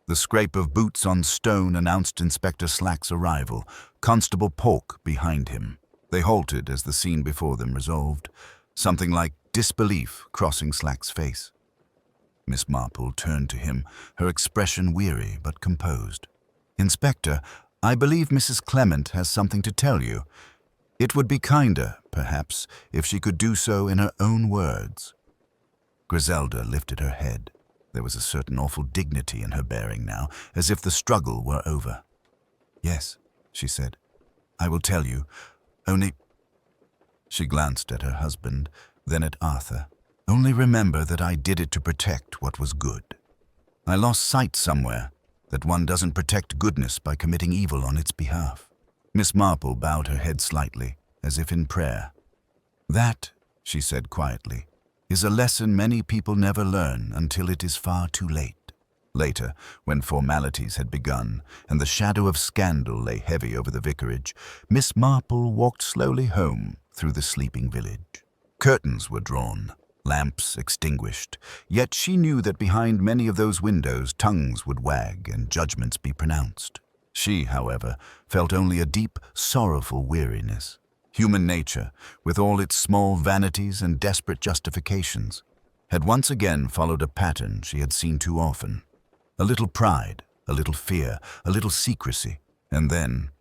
The scrape of boots on stone announced Inspector Slack's arrival, Constable Polk behind him. They halted as the scene before them resolved, something like disbelief crossing Slack's face. Miss Marple turned to him, her expression weary but composed. Inspector, I believe Mrs. Clement has something to tell you. It would be kinder, perhaps, if she could do so in her own words." Griselda lifted her head. There was a certain awful dignity in her bearing now, as if the struggle were over. "Yes," she said. "I will tell you. Only—" She glanced at her husband, then at Arthur. "Only remember that I did it to protect what was good. I lost sight somewhere that one doesn't protect goodness by committing evil on its behalf." Miss Marple bowed her head slightly, as if in prayer. "That," she said quietly, "is a lesson many people never learn until it is far too late." Later, when formalities had begun and the shadow of scandal lay heavy over the vicarage, Miss Marple walked slowly home through the sleeping village. Curtains were drawn, lamps extinguished, yet she knew that behind many of those windows tongues would wag and judgments be pronounced. She, however, felt only a deep, sorrowful weariness. Human nature, with all its small vanities and desperate justifications, had once again followed a pattern she had seen too often. A little pride, a little fear, a little secrecy, and then,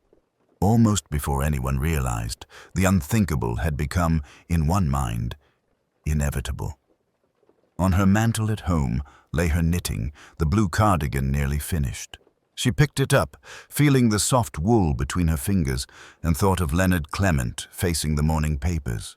almost before anyone realized, the unthinkable had become, in one mind, inevitable. On her mantel at home lay her knitting, the blue cardigan nearly finished. She picked it up, feeling the soft wool between her fingers, and thought of Leonard Clement facing the morning papers.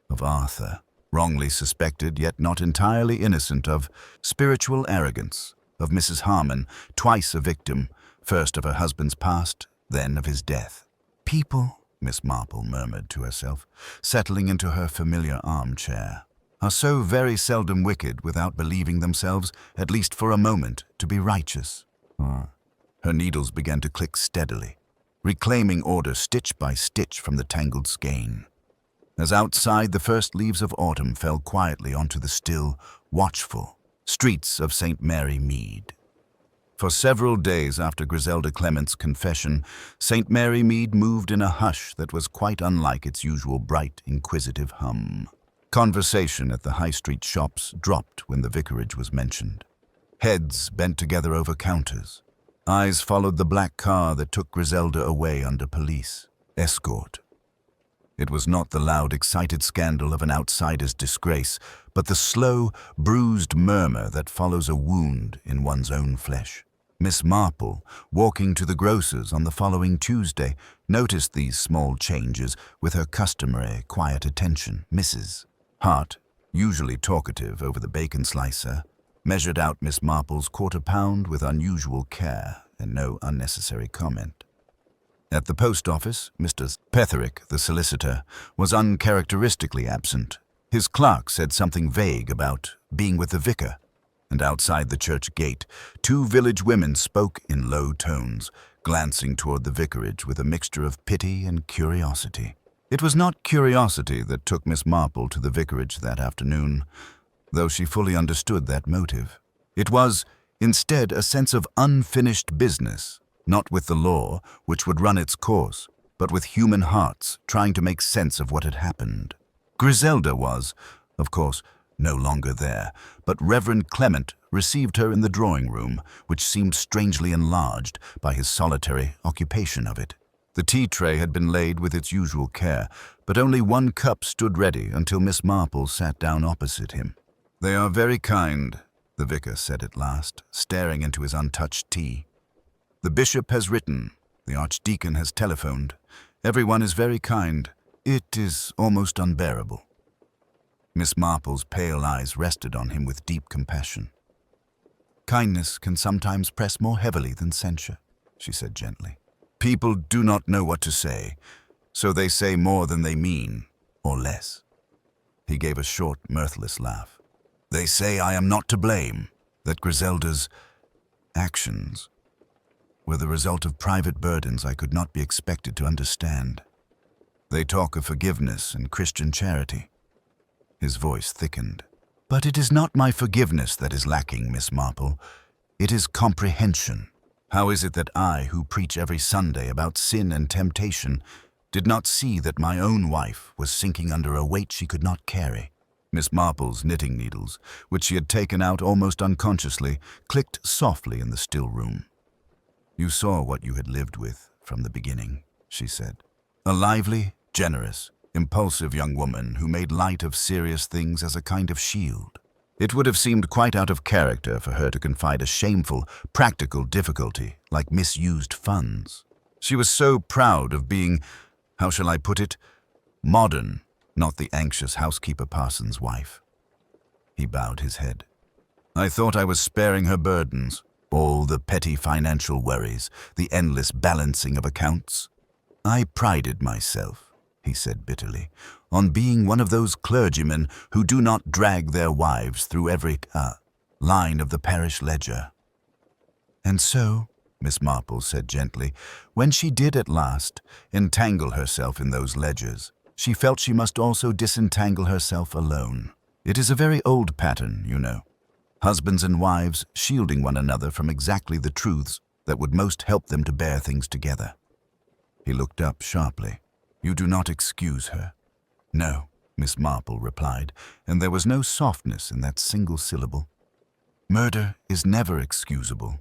Of Arthur, wrongly suspected yet not entirely innocent of spiritual arrogance. Of Mrs. Harmon, twice a victim, first of her husband's past, then of his death. "People," Miss Marple murmured to herself, settling into her familiar armchair, "are so very seldom wicked without believing themselves, at least for a moment, to be righteous." Her needles began to click steadily, reclaiming order stitch by stitch from the tangled skein. As outside the first leaves of autumn fell quietly onto the still, watchful streets of St. Mary Mead. For several days after Griselda Clement's confession, St. Mary Mead moved in a hush that was quite unlike its usual bright, inquisitive hum. Conversation at the high street shops dropped when the vicarage was mentioned. Heads bent together over counters. Eyes followed the black car that took Griselda away under police escort. It was not the loud, excited scandal of an outsider's disgrace, but the slow, bruised murmur that follows a wound in one's own flesh. Miss Marple, walking to the grocer's on the following Tuesday, noticed these small changes with her customary quiet attention. Mrs. Hart, usually talkative over the bacon slicer, measured out Miss Marple's quarter-pound with unusual care and no unnecessary comment. At the post office, Mr. Petherick, the solicitor, was uncharacteristically absent. His clerk said something vague about being with the vicar, and outside the church gate, two village women spoke in low tones, glancing toward the vicarage with a mixture of pity and curiosity. It was not curiosity that took Miss Marple to the vicarage that afternoon, though she fully understood that motive. It was, instead, a sense of unfinished business, not with the law, which would run its course, but with human hearts trying to make sense of what had happened. Griselda was, of course, no longer there, but Reverend Clement received her in the drawing-room, which seemed strangely enlarged by his solitary occupation of it. The tea-tray had been laid with its usual care, but only one cup stood ready until Miss Marple sat down opposite him. "They are very kind," the vicar said at last, staring into his untouched tea. "The bishop has written, the archdeacon has telephoned. Everyone is very kind. It is almost unbearable." Miss Marple's pale eyes rested on him with deep compassion. "Kindness can sometimes press more heavily than censure," she said gently. "People do not know what to say, so they say more than they mean, or less." He gave a short, mirthless laugh. "They say I am not to blame, that Griselda's actions were the result of private burdens I could not be expected to understand. They talk of forgiveness and Christian charity." His voice thickened. "But it is not my forgiveness that is lacking, Miss Marple. It is comprehension. How is it that I, who preach every Sunday about sin and temptation, did not see that my own wife was sinking under a weight she could not carry?" Miss Marple's knitting needles, which she had taken out almost unconsciously, clicked softly in the still room. You saw what you had lived with from the beginning, she said. A lively, generous, impulsive young woman who made light of serious things as a kind of shield. It would have seemed quite out of character for her to confide a shameful, practical difficulty like misused funds. She was so proud of being, how shall I put it, modern, not the anxious housekeeper Parsons' wife. He bowed his head. I thought I was sparing her burdens, all the petty financial worries, the endless balancing of accounts. I prided myself, he said bitterly, on being one of those clergymen who do not drag their wives through every line of the parish ledger. And so, Miss Marple said gently, when she did at last entangle herself in those ledgers, she felt she must also disentangle herself alone. It is a very old pattern, you know. Husbands and wives shielding one another from exactly the truths that would most help them to bear things together. He looked up sharply. You do not excuse her. No, Miss Marple replied, and there was no softness in that single syllable. Murder is never excusable,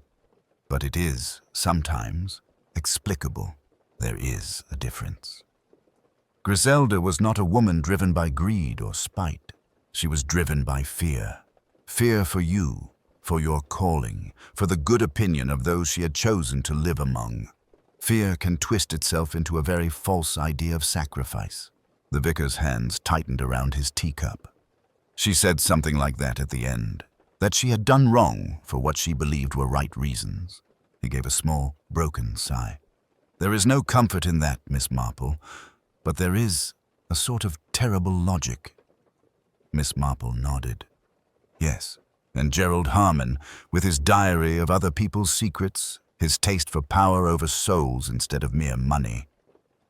but it is, sometimes, explicable. There is a difference. Griselda was not a woman driven by greed or spite. She was driven by fear. Fear for you, for your calling, for the good opinion of those she had chosen to live among. Fear can twist itself into a very false idea of sacrifice. The vicar's hands tightened around his teacup. She said something like that at the end, that she had done wrong for what she believed were right reasons. He gave a small, broken sigh. There is no comfort in that, Miss Marple, but there is a sort of terrible logic. Miss Marple nodded. Yes, and Gerald Harmon, with his diary of other people's secrets, his taste for power over souls instead of mere money.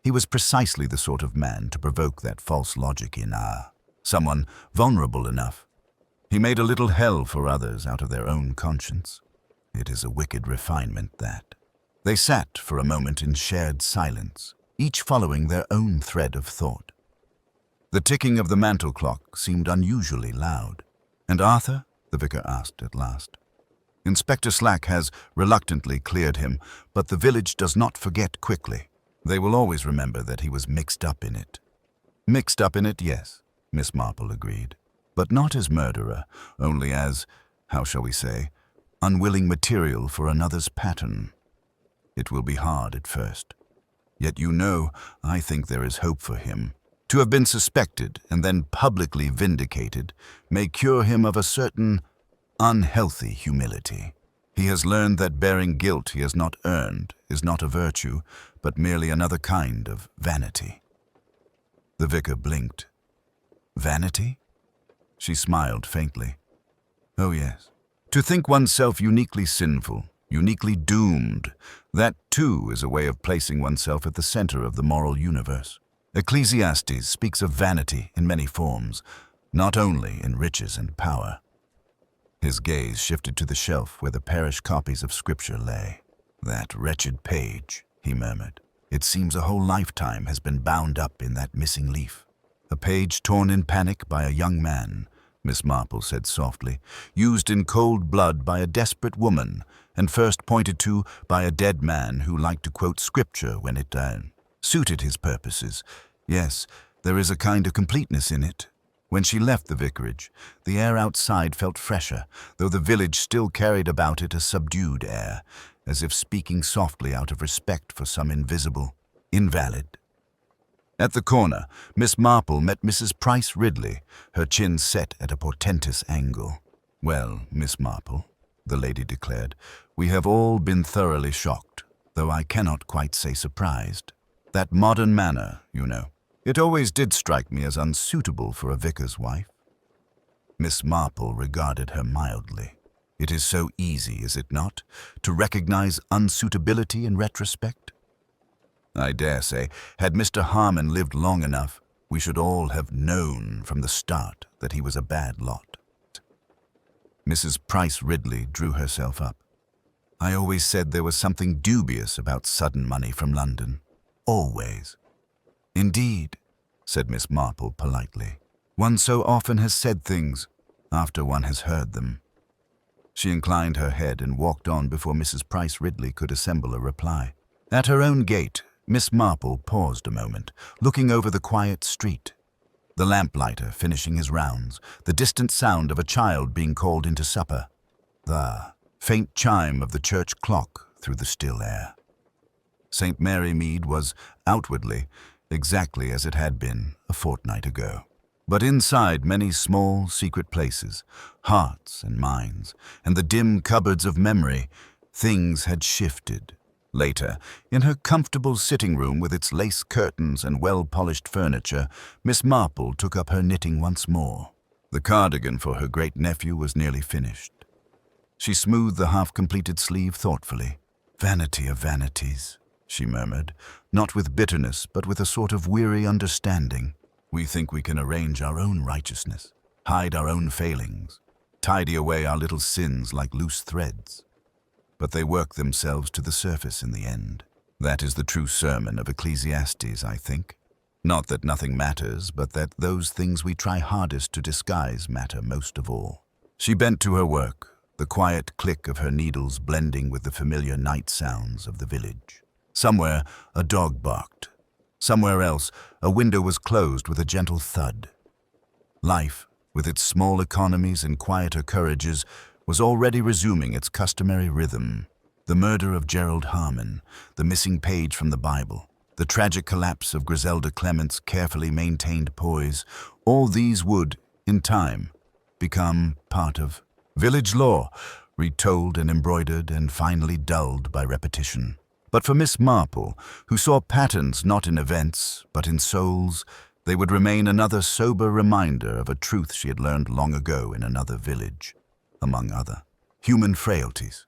He was precisely the sort of man to provoke that false logic in someone vulnerable enough. He made a little hell for others out of their own conscience. It is a wicked refinement, that. They sat for a moment in shared silence, each following their own thread of thought. The ticking of the mantel clock seemed unusually loud. And Arthur? The vicar asked at last. Inspector Slack has reluctantly cleared him, but the village does not forget quickly. They will always remember that he was mixed up in it. Mixed up in it, yes, Miss Marple agreed, but not as murderer, only as, how shall we say, unwilling material for another's pattern. It will be hard at first. Yet you know, I think there is hope for him. To have been suspected and then publicly vindicated may cure him of a certain unhealthy humility. He has learned that bearing guilt he has not earned is not a virtue, but merely another kind of vanity. The vicar blinked. Vanity? She smiled faintly. Oh yes. To think oneself uniquely sinful, uniquely doomed, that too is a way of placing oneself at the center of the moral universe. Ecclesiastes speaks of vanity in many forms, not only in riches and power. His gaze shifted to the shelf where the parish copies of Scripture lay. That wretched page, he murmured. It seems a whole lifetime has been bound up in that missing leaf. A page torn in panic by a young man, Miss Marple said softly, used in cold blood by a desperate woman, and first pointed to by a dead man who liked to quote Scripture when it suited his purposes. Yes, there is a kind of completeness in it. When she left the vicarage, the air outside felt fresher, though the village still carried about it a subdued air, as if speaking softly out of respect for some invisible invalid. At the corner, Miss Marple met Mrs. Price Ridley, her chin set at a portentous angle. Well, Miss Marple, the lady declared, we have all been thoroughly shocked, though I cannot quite say surprised. That modern manner, you know. It always did strike me as unsuitable for a vicar's wife. Miss Marple regarded her mildly. It is so easy, is it not, to recognize unsuitability in retrospect? I dare say, had Mr. Harmon lived long enough, we should all have known from the start that he was a bad lot. Mrs. Price Ridley drew herself up. I always said there was something dubious about sudden money from London. Always. Indeed, said Miss Marple politely. One so often has said things after one has heard them. She inclined her head and walked on before Mrs. Price Ridley could assemble a reply. At her own gate, Miss Marple paused a moment, looking over the quiet street. The lamplighter finishing his rounds, the distant sound of a child being called into supper, the faint chime of the church clock through the still air. St. Mary Mead was, outwardly, exactly as it had been a fortnight ago. But inside many small, secret places, hearts and minds, and the dim cupboards of memory, things had shifted. Later, in her comfortable sitting room with its lace curtains and well-polished furniture, Miss Marple took up her knitting once more. The cardigan for her great-nephew was nearly finished. She smoothed the half-completed sleeve thoughtfully. "Vanity of vanities," she murmured, not with bitterness, but with a sort of weary understanding. We think we can arrange our own righteousness, hide our own failings, tidy away our little sins like loose threads. But they work themselves to the surface in the end. That is the true sermon of Ecclesiastes, I think. Not that nothing matters, but that those things we try hardest to disguise matter most of all. She bent to her work, the quiet click of her needles blending with the familiar night sounds of the village. Somewhere, a dog barked. Somewhere else, a window was closed with a gentle thud. Life, with its small economies and quieter courages, was already resuming its customary rhythm. The murder of Gerald Harmon, the missing page from the Bible, the tragic collapse of Griselda Clement's carefully maintained poise, all these would, in time, become part of village lore, retold and embroidered and finally dulled by repetition. But for Miss Marple, who saw patterns not in events, but in souls, they would remain another sober reminder of a truth she had learned long ago in another village, among other human frailties.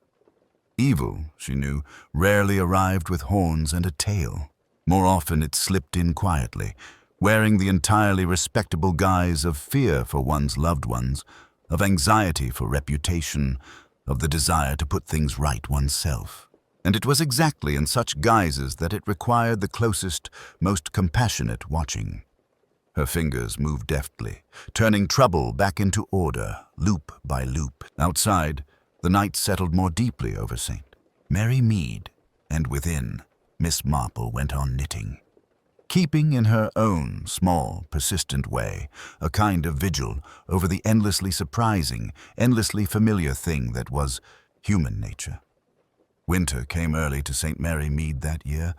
Evil, she knew, rarely arrived with horns and a tail. More often it slipped in quietly, wearing the entirely respectable guise of fear for one's loved ones, of anxiety for reputation, of the desire to put things right oneself. And it was exactly in such guises that it required the closest, most compassionate watching. Her fingers moved deftly, turning trouble back into order, loop by loop. Outside, the night settled more deeply over St. Mary Mead, and within, Miss Marple went on knitting, keeping in her own small, persistent way a kind of vigil over the endlessly surprising, endlessly familiar thing that was human nature. Winter came early to St. Mary Mead that year,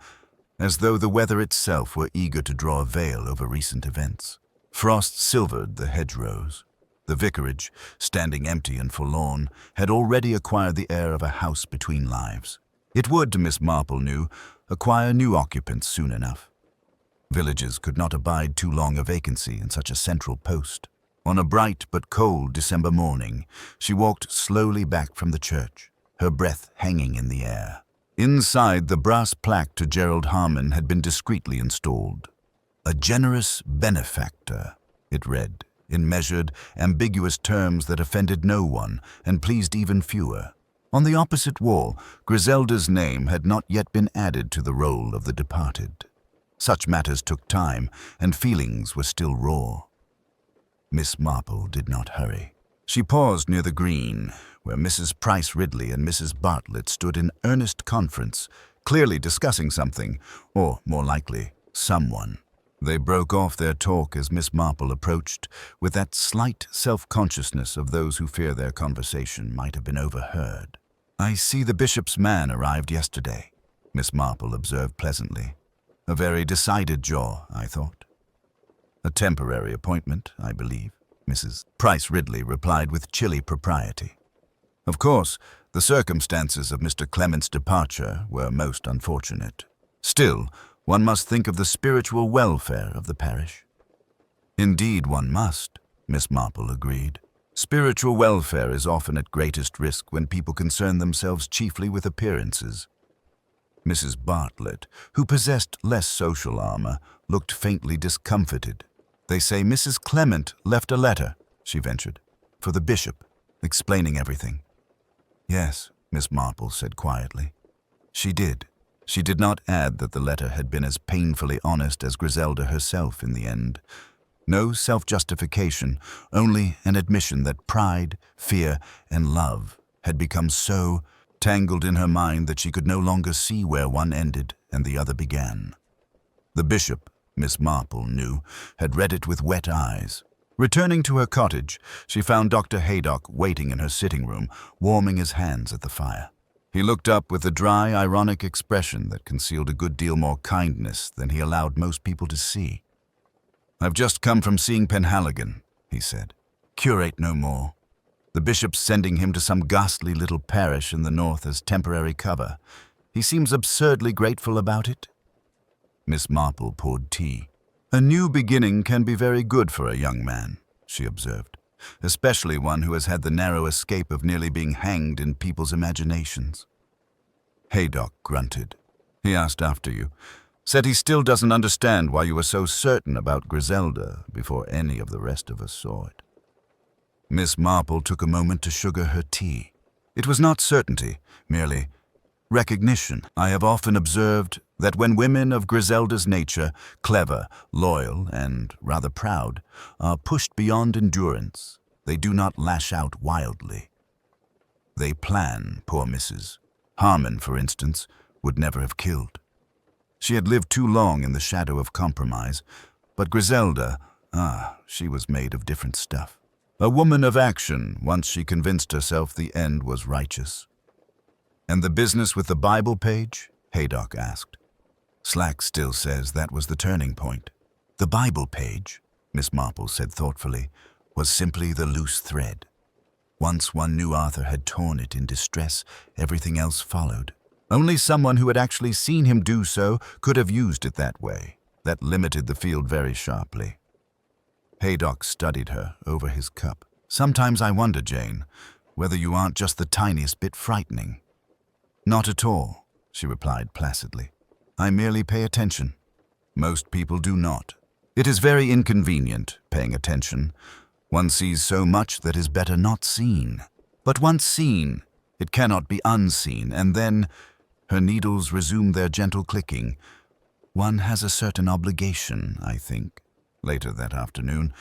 as though the weather itself were eager to draw a veil over recent events. Frost silvered the hedgerows. The vicarage, standing empty and forlorn, had already acquired the air of a house between lives. It would, Miss Marple knew, acquire new occupants soon enough. Villages could not abide too long a vacancy in such a central post. On a bright but cold December morning, she walked slowly back from the church, her breath hanging in the air. Inside, the brass plaque to Gerald Harmon had been discreetly installed. "A generous benefactor," it read, in measured, ambiguous terms that offended no one and pleased even fewer. On the opposite wall, Griselda's name had not yet been added to the roll of the departed. Such matters took time, and feelings were still raw. Miss Marple did not hurry. She paused near the green, where Mrs. Price Ridley and Mrs. Bartlett stood in earnest conference, clearly discussing something, or, more likely, someone. They broke off their talk as Miss Marple approached, with that slight self-consciousness of those who fear their conversation might have been overheard. "I see the bishop's man arrived yesterday," Miss Marple observed pleasantly. "A very decided jaw, I thought." "A temporary appointment, I believe," Mrs. Price Ridley replied with chilly propriety. Of course, the circumstances of Mr. Clement's departure were most unfortunate. Still, one must think of the spiritual welfare of the parish. "Indeed one must," Miss Marple agreed. "Spiritual welfare is often at greatest risk when people concern themselves chiefly with appearances." Mrs. Bartlett, who possessed less social armor, looked faintly discomfited. "They say Mrs. Clement left a letter," she ventured, "for the bishop, explaining everything." "Yes," Miss Marple said quietly. "She did." She did not add that the letter had been as painfully honest as Griselda herself in the end. No self-justification, only an admission that pride, fear, and love had become so tangled in her mind that she could no longer see where one ended and the other began. The bishop, Miss Marple knew, had read it with wet eyes. Returning to her cottage, she found Dr. Haydock waiting in her sitting room, warming his hands at the fire. He looked up with a dry, ironic expression that concealed a good deal more kindness than he allowed most people to see. "I've just come from seeing Penhaligon," he said. "Curate no more. The bishop's sending him to some ghastly little parish in the north as temporary cover. He seems absurdly grateful about it." Miss Marple poured tea. "A new beginning can be very good for a young man," she observed, "especially one who has had the narrow escape of nearly being hanged in people's imaginations." Haydock grunted. "He asked after you. Said he still doesn't understand why you were so certain about Griselda before any of the rest of us saw it." Miss Marple took a moment to sugar her tea. "It was not certainty, merely recognition. I have often observed that when women of Griselda's nature, clever, loyal, and rather proud, are pushed beyond endurance, they do not lash out wildly. They plan, poor missus. Harmon, for instance, would never have killed. She had lived too long in the shadow of compromise, but Griselda, she was made of different stuff. A woman of action once she convinced herself the end was righteous." "And the business with the Bible page?" Haydock asked. "Slack still says that was the turning point." "The Bible page," Miss Marple said thoughtfully, "was simply the loose thread. Once one knew Arthur had torn it in distress, everything else followed. Only someone who had actually seen him do so could have used it that way. That limited the field very sharply." Haydock studied her over his cup. "Sometimes I wonder, Jane, whether you aren't just the tiniest bit frightening." "Not at all," she replied placidly. "I merely pay attention. Most people do not. It is very inconvenient, paying attention. One sees so much that is better not seen. But once seen, it cannot be unseen, and then," her needles resumed their gentle clicking, "one has a certain obligation, I think." Later that afternoon,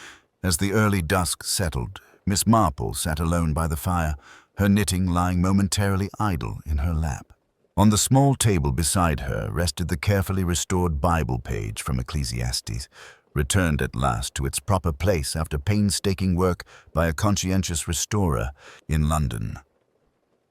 as the early dusk settled, Miss Marple sat alone by the fire, her knitting lying momentarily idle in her lap. On the small table beside her rested the carefully restored Bible page from Ecclesiastes, returned at last to its proper place after painstaking work by a conscientious restorer in London.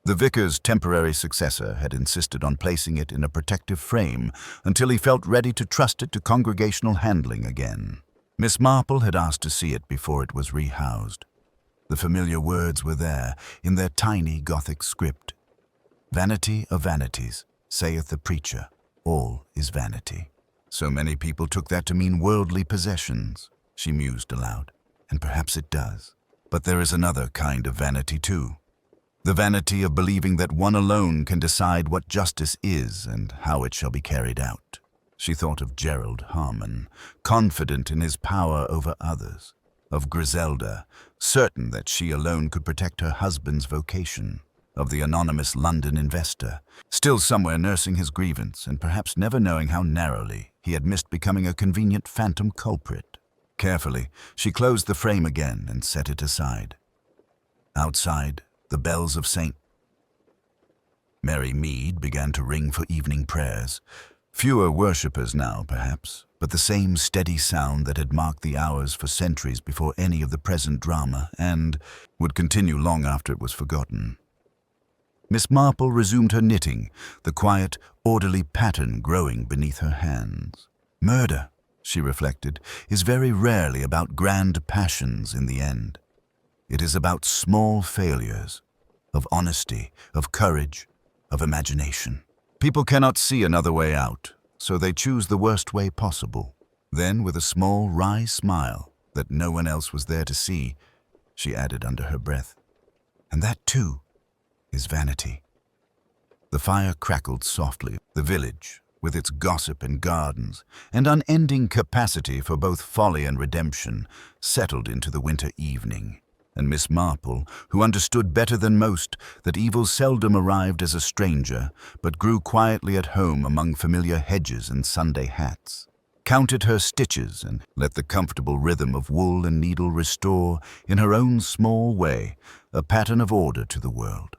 The vicar's temporary successor had insisted on placing it in a protective frame until he felt ready to trust it to congregational handling again. Miss Marple had asked to see it before it was rehoused. The familiar words were there, in their tiny Gothic script. "Vanity of vanities, saith the preacher, all is vanity." So many people took that to mean worldly possessions, she mused aloud, and perhaps it does. But there is another kind of vanity too. The vanity of believing that one alone can decide what justice is and how it shall be carried out. She thought of Gerald Harmon, confident in his power over others, of Griselda, certain that she alone could protect her husband's vocation, of the anonymous London investor, still somewhere nursing his grievance and perhaps never knowing how narrowly he had missed becoming a convenient phantom culprit. Carefully, she closed the frame again and set it aside. Outside, the bells of St. Mary Mead began to ring for evening prayers. Fewer worshippers now, perhaps, but the same steady sound that had marked the hours for centuries before any of the present drama and would continue long after it was forgotten. Miss Marple resumed her knitting, the quiet, orderly pattern growing beneath her hands. Murder, she reflected, is very rarely about grand passions in the end. It is about small failures, of honesty, of courage, of imagination. People cannot see another way out, so they choose the worst way possible. Then, with a small, wry smile that no one else was there to see, she added under her breath, "And that, too, is vanity." The fire crackled softly. The village, with its gossip and gardens, and unending capacity for both folly and redemption, settled into the winter evening. And Miss Marple, who understood better than most that evil seldom arrived as a stranger, but grew quietly at home among familiar hedges and Sunday hats, counted her stitches and let the comfortable rhythm of wool and needle restore, in her own small way, a pattern of order to the world.